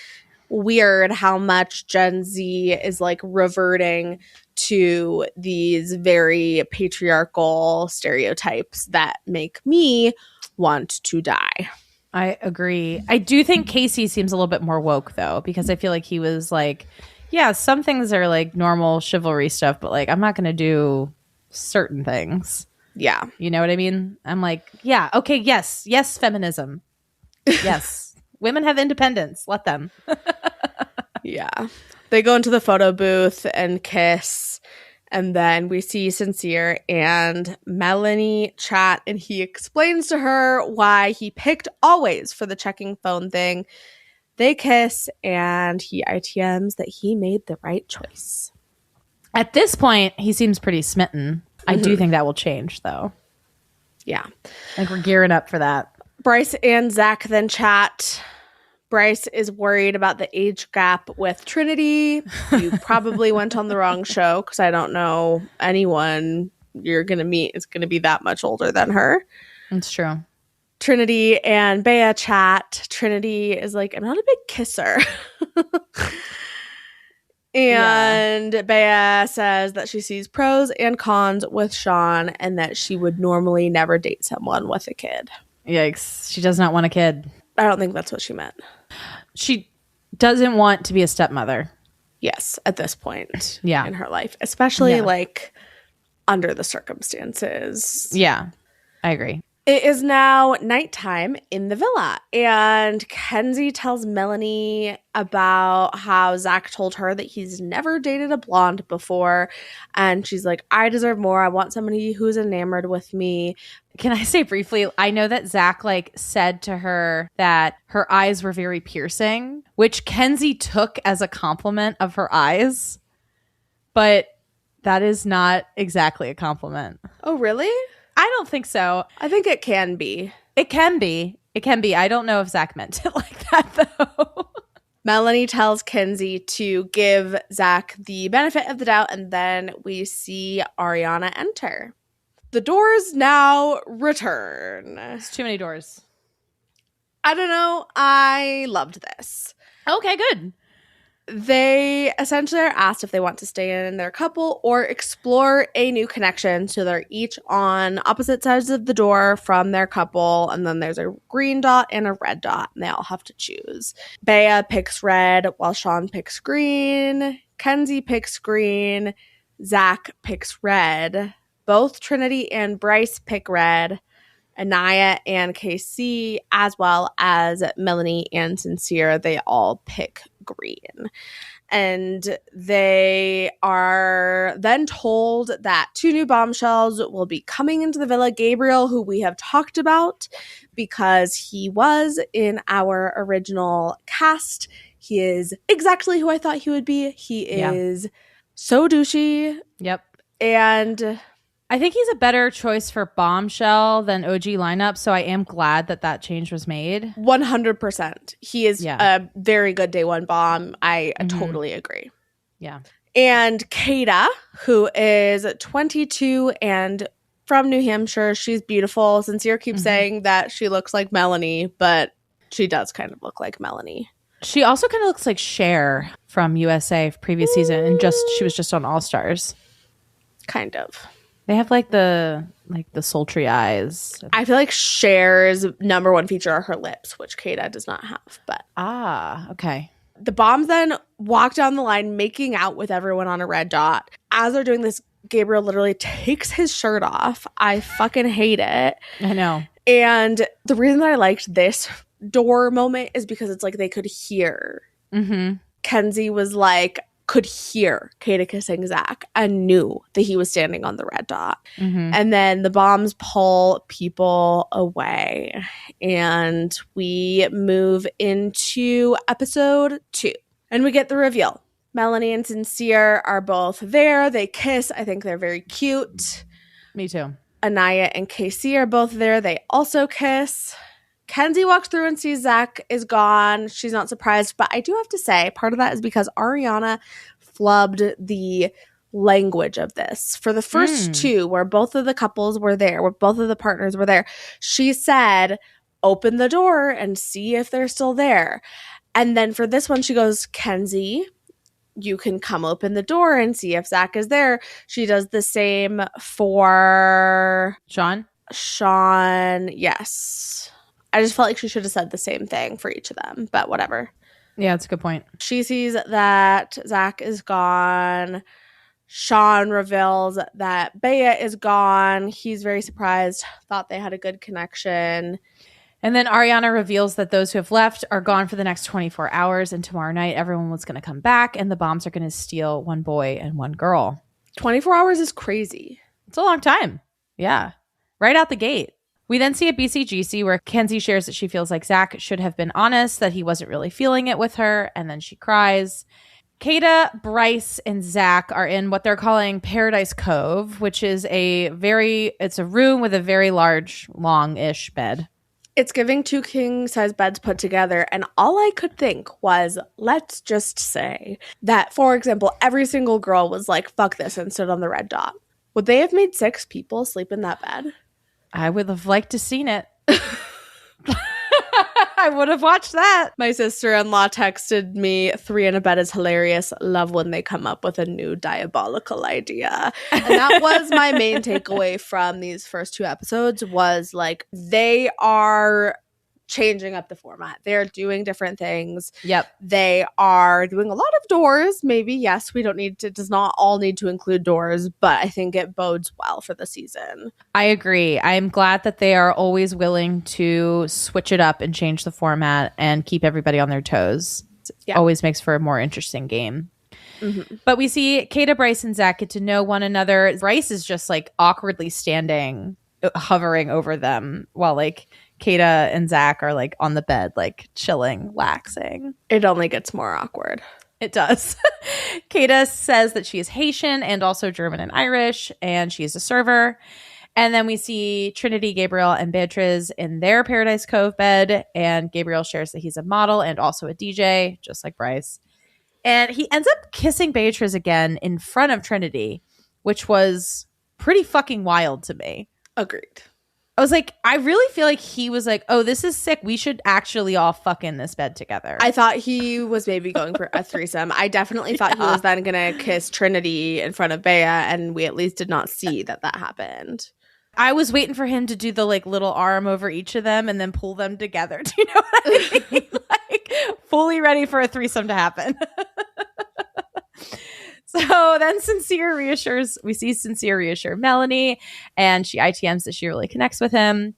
weird how much Gen Z is like reverting to these very patriarchal stereotypes that make me want to die. I agree. I do think Casey seems a little bit more woke though, because I feel like he was like, yeah, some things are like normal chivalry stuff, but like I'm not going to do certain things. Yeah. You know what I mean? I'm like, yeah, okay, yes, feminism. Yes. Women have independence. Let them. Yeah. They go into the photo booth and kiss. And then we see Sincere and Melanie chat, and he explains to her why he picked Always for the checking phone thing. They kiss, and he ITMs that he made the right choice. At this point, he seems pretty smitten. I do think that will change, though. Yeah. Like, we're gearing up for that. Bryce and Zach then chat. Bryce is worried about the age gap with Trinity. You probably went on the wrong show because I don't know anyone you're going to meet is going to be that much older than her. It's true. Trinity and Bea chat. Trinity is like, I'm not a big kisser. And Bea says that she sees pros and cons with Sean and that she would normally never date someone with a kid. Yikes. She does not want a kid. I don't think that's what she meant. She doesn't want to be a stepmother. Yes, at this point in her life, especially like under the circumstances. Yeah, I agree. It is now nighttime in the villa, and Kenzie tells Melanie about how Zach told her that he's never dated a blonde before, and she's like, I deserve more. I want somebody who's enamored with me. Can I say briefly, I know that Zach like said to her that her eyes were very piercing, which Kenzie took as a compliment of her eyes, but that is not exactly a compliment. Oh, really? I don't think so. I think it can be. It can be. It can be. I don't know if Zach meant it like that, though. Melanie tells Kenzie to give Zach the benefit of the doubt, and then we see Ariana enter. The doors now return. It's too many doors. I don't know. I loved this. Okay, good. They essentially are asked if they want to stay in their couple or explore a new connection. So they're each on opposite sides of the door from their couple. And then there's a green dot and a red dot. And they all have to choose. Bea picks red while Sean picks green. Kenzie picks green. Zach picks red. Both Trinity and Bryce pick red. Aniyah and KC, as well as Melanie and Sincere, they all pick green. And they are then told that 2 new bombshells will be coming into the villa. Gabriel, who we have talked about because he was in our original cast. He is exactly who I thought he would be. He is so douchey. Yep. And I think he's a better choice for Bombshell than OG lineup, so I am glad that that change was made. 100%. He is a very good day one bomb. I totally agree. Yeah. And Kata, who is 22 and from New Hampshire, she's beautiful. Sincere keeps saying that she looks like Melanie, but she does kind of look like Melanie. She also kind of looks like Cher from USA previous season, and she was just on All Stars. Kind of. They have like the sultry eyes. I feel like Cher's number one feature are her lips, which Kata does not have. But okay. The bombs then walk down the line, making out with everyone on a red dot. As they're doing this, Gabriel literally takes his shirt off. I fucking hate it. I know. And the reason that I liked this door moment is because it's like they could hear. Kenzie was like, could hear Kata kissing Zach and knew that he was standing on the red dot. And then the bombs pull people away. And we move into episode 2. And we get the reveal. Melanie and Sincere are both there. They kiss. I think they're very cute. Me too. Aniyah and KC are both there. They also kiss. Kenzie walks through and sees Zach is gone. She's not surprised, but I do have to say part of that is because Ariana flubbed the language of this. For the first 2, where both of the couples were there, where both of the partners were there, she said, open the door and see if they're still there. And then for this one, she goes, Kenzie, you can come open the door and see if Zach is there. She does the same for Sean, yes. I just felt like she should have said the same thing for each of them, but whatever. Yeah, that's a good point. She sees that Zach is gone. Sean reveals that Bea is gone. He's very surprised, thought they had a good connection. And And then Ariana reveals that those who have left are gone for the next 24 hours. And tomorrow night, everyone was going to come back and the bombs are going to steal one boy and one girl. 24 hours is crazy. It's a long time. Yeah. Right out the gate. We then see a BCGC where Kenzie shares that she feels like Zach should have been honest, that he wasn't really feeling it with her. And then she cries. Kata, Bryce, and Zach are in what they're calling Paradise Cove, which is it's a room with a very large, long-ish bed. It's giving 2 king-size beds put together, and all I could think was, let's just say that, for example, every single girl was like, fuck this, and stood on the red dot. Would they have made 6 people sleep in that bed? I would have liked to seen it. I would have watched that. My sister-in-law texted me, 3 in a bed is hilarious. Love when they come up with a new diabolical idea. And that was my main takeaway from these first 2 episodes was like they are changing up the format. They're doing different things. Yep. They are doing a lot of doors. Maybe, yes, it does not all need to include doors, but I think it bodes well for the season. I agree. I'm glad that they are always willing to switch it up and change the format and keep everybody on their toes. It always makes for a more interesting game. Mm-hmm. But we see Kata, Bryce, and Zach get to know one another. Bryce is just like awkwardly standing, hovering over them while like Kata and Zach are like on the bed, like chilling, laxing. It only gets more awkward. It does. Kata says that she is Haitian and also German and Irish, and she is a server. And then we see Trinity, Gabriel, and Beatriz in their Paradise Cove bed. And Gabriel shares that he's a model and also a DJ, just like Bryce. And he ends up kissing Beatriz again in front of Trinity, which was pretty fucking wild to me. Agreed. I was like, I really feel like he was like, oh, this is sick. We should actually all fuck in this bed together. I thought he was maybe going for a threesome. I definitely thought he was then going to kiss Trinity in front of Bea, and we at least did not see that happened. I was waiting for him to do the like little arm over each of them and then pull them together. Do you know what I mean? Like fully ready for a threesome to happen. So then we see Sincere reassure Melanie, and she ITMs that she really connects with him.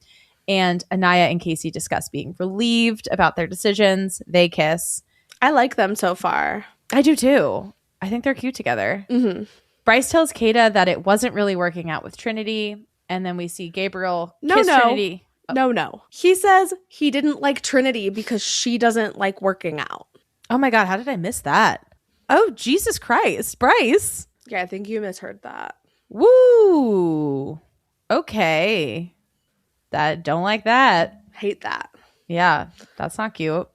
And Aniyah and Casey discuss being relieved about their decisions. They kiss. I like them so far. I do too. I think they're cute together. Mm-hmm. Bryce tells Kata that it wasn't really working out with Trinity. And then we see Gabriel kiss Trinity. No. He says he didn't like Trinity because she doesn't like working out. Oh my God, how did I miss that? Oh, Jesus Christ. Bryce. Yeah, I think you misheard that. Woo. Okay. Don't like that. Hate that. Yeah, that's not cute.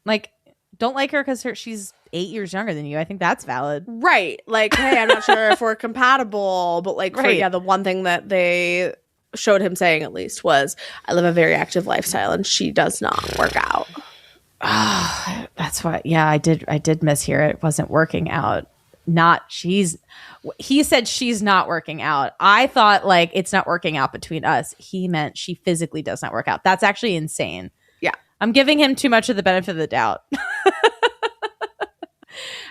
Like, don't like her because she's 8 years younger than you. I think that's valid. Right. Like, hey, I'm not sure if we're compatible, but like, the one thing that they showed him saying at least was, I live a very active lifestyle and she does not work out. Oh, that's why. Yeah, I did mishear it. It wasn't working out. He said she's not working out. I thought like it's not working out between us. He meant she physically does not work out. That's actually insane. Yeah. I'm giving him too much of the benefit of the doubt.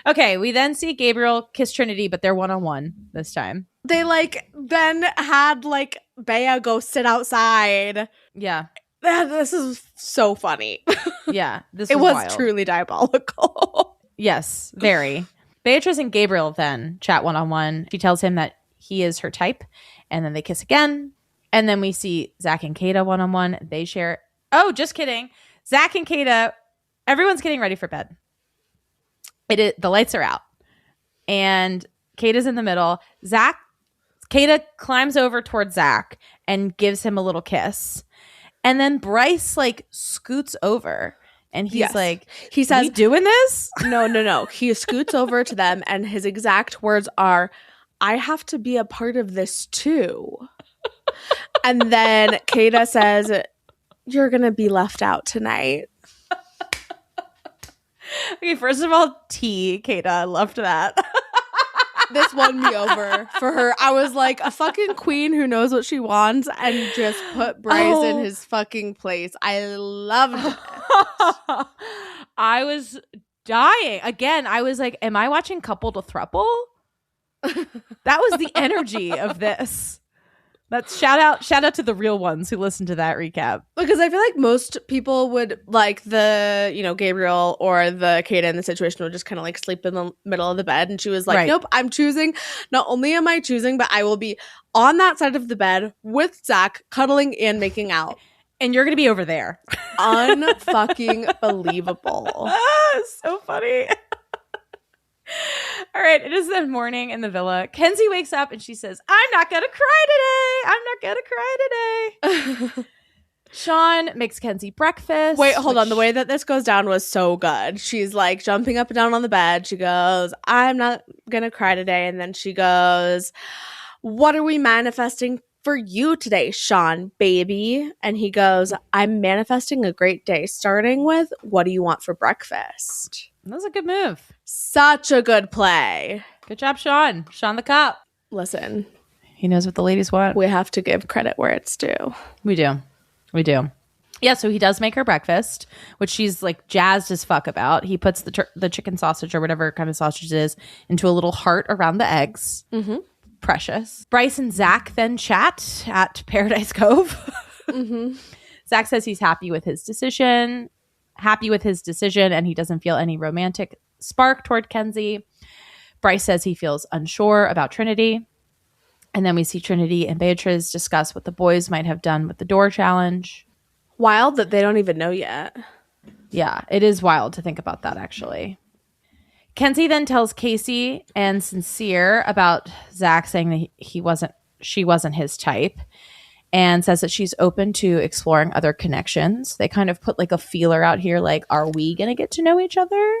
Okay, we then see Gabriel kiss Trinity, but they're one-on-one this time. They like then had like Bea go sit outside. Yeah. This is so funny. Yeah, it was wild. Truly diabolical. Yes, very. Beatrice and Gabriel then chat one-on-one. She tells him that he is her type, and then they kiss again. And then we see Zach and Kata one-on-one. They share. Oh, just kidding. Zach and Kata, everyone's getting ready for bed. The lights are out, and Kata's in the middle. Kata climbs over towards Zach and gives him a little kiss. And then Bryce like scoots over and he's like, he says, "We doing this?" No. He scoots over to them and his exact words are, "I have to be a part of this too." And then Kata says, "You're going to be left out tonight." Okay, first of all, Kata, I loved that. This won me over for her. I was like, a fucking queen who knows what she wants and just put Bryce in his fucking place. I loved it. I was dying. Again, I was like, am I watching Couple to Throuple? That was the energy of this. That's shout out to the real ones who listen to that recap. Because I feel like most people would, like, the, you know, Gabriel or the Kata in the situation would just kind of like sleep in the middle of the bed. And she was like, Right. nope, I'm choosing. Not only am I choosing, but I will be on that side of the bed with Zach, cuddling and making out. And you're going to be over there. Unfucking believable. So funny. All right, it is the morning in the villa. Kenzie wakes up and she says, I'm not going to cry today. I'm not going to cry today. Sean makes Kenzie breakfast. Wait, hold on. The way that this goes down was so good. She's like jumping up and down on the bed. She goes, I'm not going to cry today. And then she goes, what are we manifesting for you today, Sean, baby? And he goes, I'm manifesting a great day, starting with, what do you want for breakfast? That was a good move. Such a good play. Good job, Sean. Sean the cop. Listen, He knows what the ladies want. we have to give credit where it's due. We do. We do. Yeah, so he does make her breakfast, which she's like jazzed as fuck about. He puts the chicken sausage or whatever kind of sausage it is into a little heart around the eggs. Mm-hmm. Precious. Bryce and Zach then chat at Paradise Cove. Mm-hmm. Zach says he's happy with his decision, and he doesn't feel any romantic spark toward Kenzie. Bryce says he feels unsure about Trinity. And then we see Trinity and Beatrice discuss what the boys might have done with the door challenge. Wild that they don't even know yet. Yeah, it is wild to think about that, actually. Kenzie then tells Casey and Sincere about Zach saying that she wasn't his type, and says that she's open to exploring other connections. They kind of put like a feeler out here, like, are we going to get to know each other?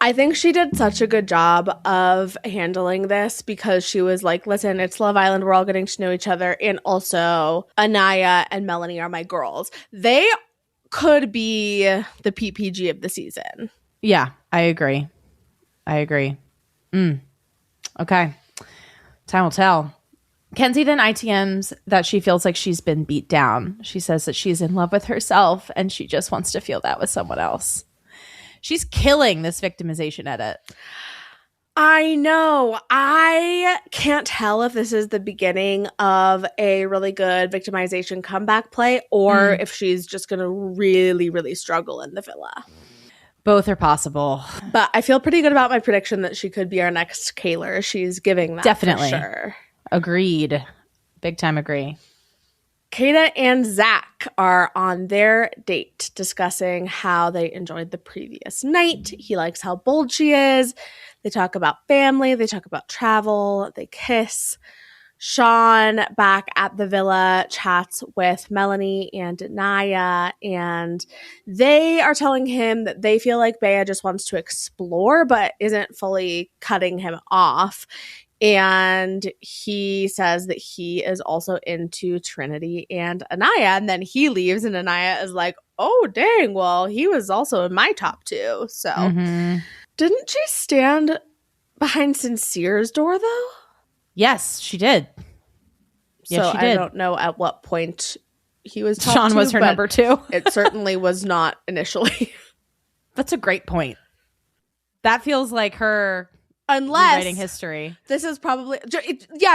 I think she did such a good job of handling this because she was like, listen, it's Love Island. We're all getting to know each other. And also, Aniyah and Melanie are my girls. They could be the PPG of the season. Yeah, I agree. Okay. Time will tell. Kenzie then ITMs that she feels like she's been beat down. She says that she's in love with herself and she just wants to feel that with someone else. She's killing this victimization edit. I know. I can't tell if this is the beginning of a really good victimization comeback play or if she's just going to really, really struggle in the villa. Both are possible. But I feel pretty good about my prediction that she could be our next Kaylor. She's giving that. Definitely. For sure. Agreed. Big time agree. Kata and Zach are on their date discussing how they enjoyed the previous night. He likes how bold she is. They talk about family. They talk about travel. They kiss. Sean, back at the villa, chats with Melanie and Aniyah, and they are telling him that they feel like Bea just wants to explore but isn't fully cutting him off. And he says that he is also into Trinity and Aniyah, and then he leaves and Aniyah is like, oh, dang, well, he was also in my top two. So didn't she stand behind Sincere's door, though? Yes, she did. Yes, So she did. I don't know at what point he was top Sean two, was her but number two. It certainly was not initially. That's a great point. That feels like her Unless writing history. this is probably,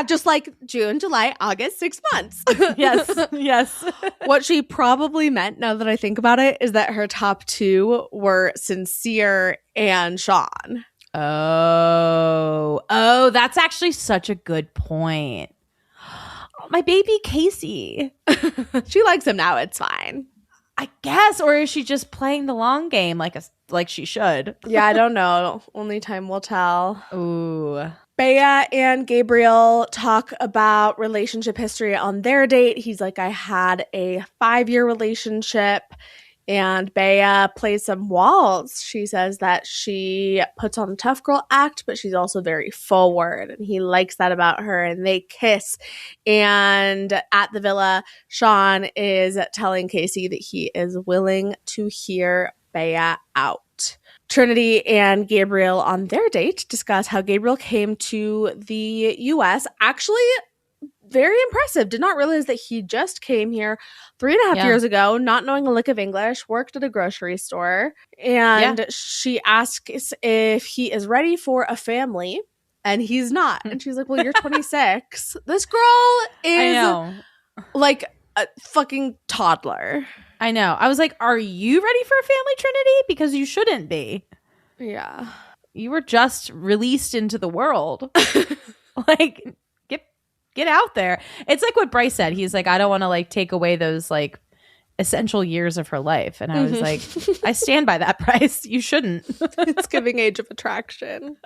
just like June, July, August, 6 months. Yes. What she probably meant, now that I think about it, is that her top two were Sincere and Sean. Oh, that's actually such a good point. Oh, my baby Casey. She likes him now. It's fine. I guess, or is she just playing the long game like she should? Yeah, I don't know. Only time will tell. Ooh. Bea and Gabriel talk about relationship history on their date. He's like, I had a 5-year relationship. And Bea plays some waltz. She says that she puts on a tough girl act, but she's also very forward. And he likes that about her. And they kiss. And at the villa, Sean is telling Casey that he is willing to hear Bea out. Trinity and Gabriel on their date discuss how Gabriel came to the U.S. Actually, very impressive. Did not realize that he just came here 3.5 years ago, not knowing a lick of English, worked at a grocery store. And she asks if he is ready for a family. And he's not. And she's like, well, you're 26. This girl is like a fucking toddler. I know. I was like, are you ready for a family, Trinity? Because you shouldn't be. Yeah. You were just released into the world. Like, get out there. It's like what Bryce said. He's like, I don't want to like take away those like essential years of her life. And I was like, I stand by that, Bryce. You shouldn't. It's giving Age of Attraction.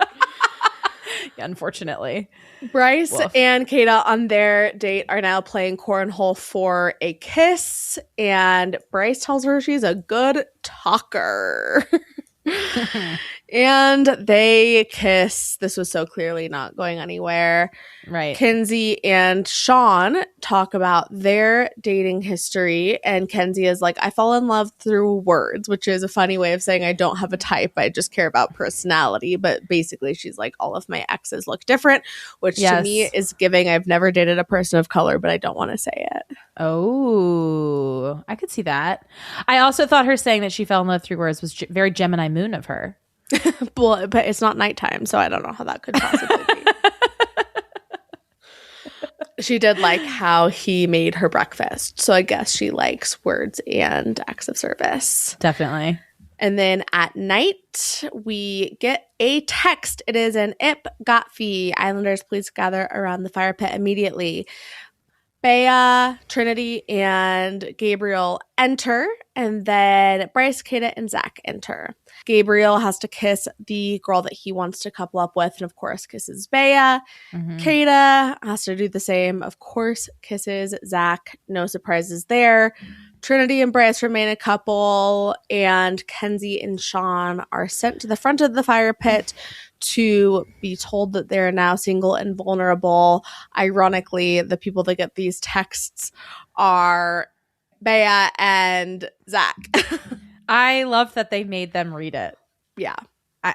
Yeah, unfortunately. Bryce Woof. and Kata on their date are now playing cornhole for a kiss, and Bryce tells her she's a good talker. And they kiss. This was so clearly not going anywhere. Right. Kenzie and Sean talk about their dating history, and Kenzie is like, I fall in love through words, which is a funny way of saying I don't have a type. I just care about personality. But basically, she's like, all of my exes look different, which to me is giving I've never dated a person of color, but I don't want to say it. Oh, I could see that. I also thought her saying that she fell in love through words was very Gemini moon of her. Well, but it's not nighttime, so I don't know how that could possibly be. She did like how he made her breakfast, so I guess she likes words and acts of service. Definitely. And then at night, we get a text. It is an Ip Gotfi. Islanders, please gather around the fire pit immediately. Bea, Trinity, and Gabriel enter, and then Bryce, Kata, and Zach enter. Gabriel has to kiss the girl that he wants to couple up with, and of course kisses Bea. Mm-hmm. Kata has to do the same, of course kisses Zach. No surprises there. Trinity and Bryce remain a couple, and Kenzie and Sean are sent to the front of the fire pit to be told that they're now single and vulnerable. Ironically, the people that get these texts are Bea and Zach. I love that they made them read it. Yeah.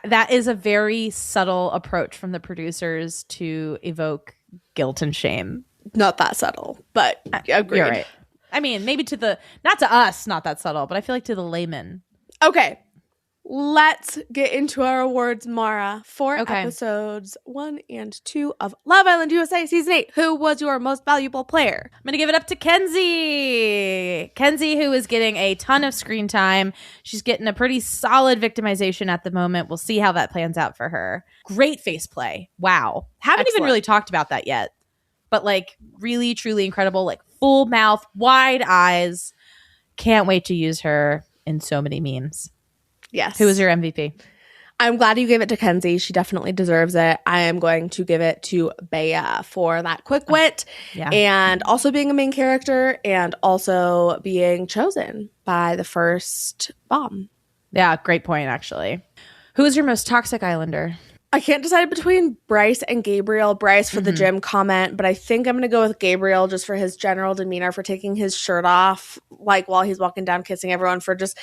That is a very subtle approach from the producers to evoke guilt and shame. Not that subtle, but agreed. You're right. I mean, maybe not to us, not that subtle, but I feel like to the layman. Okay. Let's get into our awards, Mara, for episodes 1 and 2 of Love Island USA Season 8. Who was your most valuable player? I'm going to give it up to Kenzie. Kenzie, who is getting a ton of screen time. She's getting a pretty solid victimization at the moment. We'll see how that plans out for her. Great face play. Wow. Haven't even really talked about that yet. But like really, truly incredible. Like full mouth, wide eyes. Can't wait to use her in so many memes. Yes. Who was your MVP? I'm glad you gave it to Kenzie. She definitely deserves it. I am going to give it to Bea for that quick wit and also being a main character and also being chosen by the first bomb. Yeah, great point, actually. Who is your most toxic Islander? I can't decide between Bryce and Gabriel. Bryce for the gym comment, but I think I'm going to go with Gabriel just for his general demeanor, for taking his shirt off, like while he's walking down, kissing everyone, for just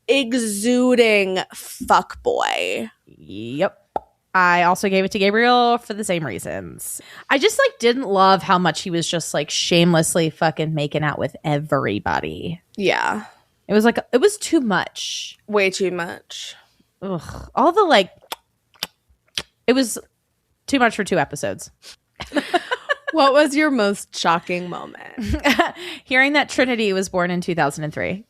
exuding fuckboy. Yep. I also gave it to Gabriel for the same reasons. I just like didn't love how much he was just like shamelessly fucking making out with everybody. Yeah. It was like, it was too much. Way too much. Ugh. All the like, it was too much for 2 episodes. What was your most shocking moment? Hearing that Trinity was born in 2003.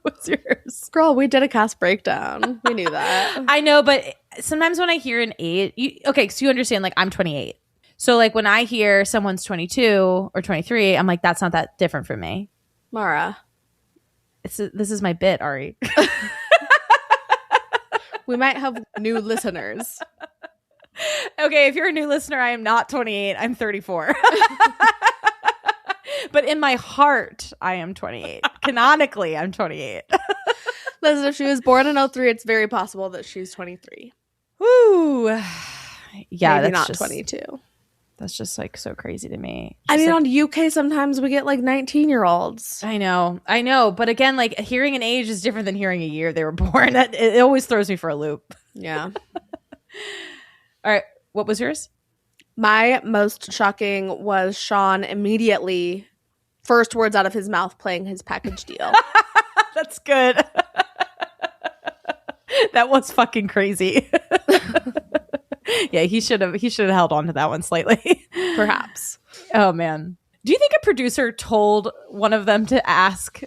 What's yours? Girl, we did a cast breakdown. We knew that. I know, but sometimes when I hear an age, so you understand, like I'm 28. So like when I hear someone's 22 or 23, I'm like, that's not that different from me. Mara. This is my bit, Ari. We might have new listeners. Okay, if you're a new listener, I am not 28. I'm 34. But in my heart, I am 28. Canonically, I'm 28. Listen, if she was born in 03, it's very possible that she's 23. Woo. Yeah, maybe that's not 22. That's just like so crazy to me. I mean, like, on UK, sometimes we get like 19-year-olds. I know. But again, like hearing an age is different than hearing a year they were born. It always throws me for a loop. Yeah. All right. What was yours? My most shocking was Sean immediately, first words out of his mouth, playing his package deal. That's good. That was fucking crazy. Yeah, he should have held on to that one slightly. Perhaps. Oh man. Do you think a producer told one of them to ask?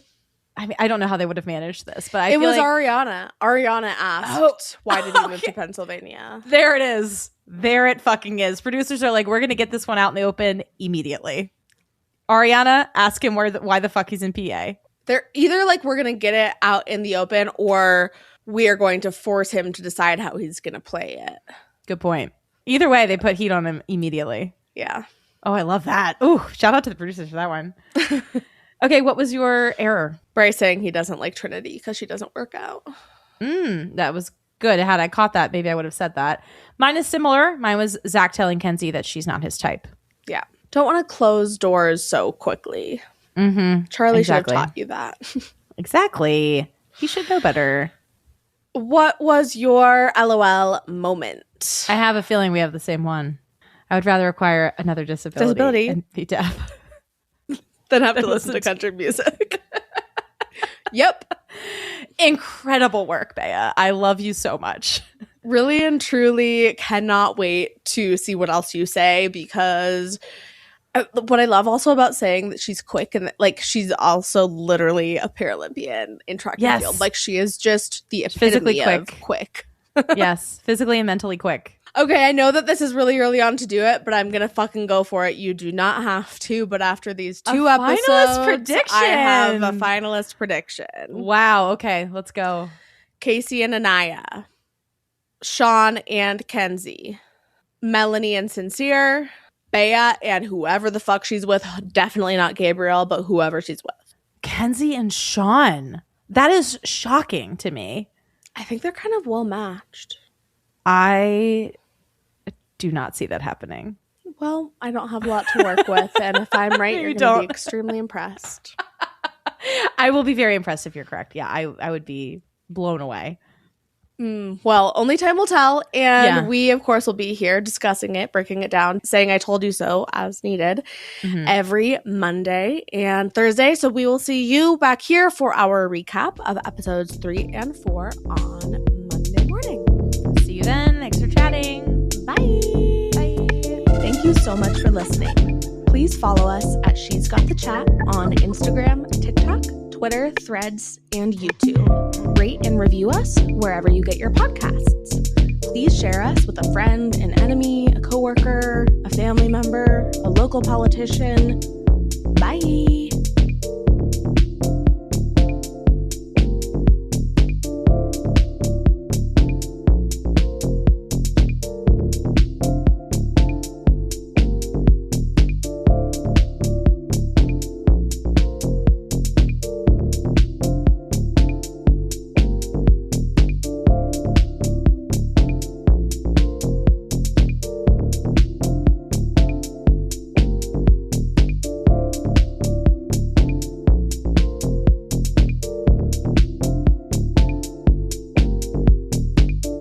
I mean, I don't know how they would have managed this, but it was Ariana. Ariana asked, why did he move to Pennsylvania? There it is. There it fucking is. Producers are like, we're going to get this one out in the open immediately. Ariana, ask him why the fuck he's in PA. They're either like, we're going to get it out in the open, or we are going to force him to decide how he's going to play it. Good point. Either way, they put heat on him immediately. Yeah. Oh, I love that. Ooh, shout out to the producers for that one. Okay, what was your error? Bryce saying he doesn't like Trinity because she doesn't work out. That was good. Had I caught that, maybe I would have said that. Mine is similar. Mine was Zach telling Kenzie that she's not his type. Yeah. Don't want to close doors so quickly. Charlie should have taught you that. Exactly. He should know better. What was your LOL moment? I have a feeling we have the same one. I would rather acquire another disability. And be deaf. Then have to listen to country music. Yep. Incredible work, Bea. I love you so much. Really and truly cannot wait to see what else you say, because what I love also about saying that she's quick and like she's also literally a Paralympian in track and field. Like she is just the epitome of quick. Yes, physically and mentally quick. Okay, I know that this is really early on to do it, but I'm going to fucking go for it. You do not have to, but after these 2 episodes, finalist prediction. I have a finalist prediction. Wow, okay, let's go. Casey and Aniyah. Sean and Kenzie. Melanie and Sincere. Bea and whoever the fuck she's with. Definitely not Gabriel, but whoever she's with. Kenzie and Sean. That is shocking to me. I think they're kind of well matched. I do not see that happening. Well, I don't have a lot to work with, and if I'm right, you're going to be extremely impressed. I will be very impressed if you're correct. Yeah, I would be blown away. Well, only time will tell, and we, of course, will be here discussing it, breaking it down, saying I told you so as needed every Monday and Thursday. So we will see you back here for our recap of episodes 3 and 4 on Monday morning. See you then. Thanks for chatting. Bye. Thank you so much for listening. Please follow us at She's Got the Chat on Instagram, TikTok, Twitter, Threads, and YouTube. Rate and review us wherever you get your podcasts. Please share us with a friend, an enemy, a coworker, a family member, a local politician,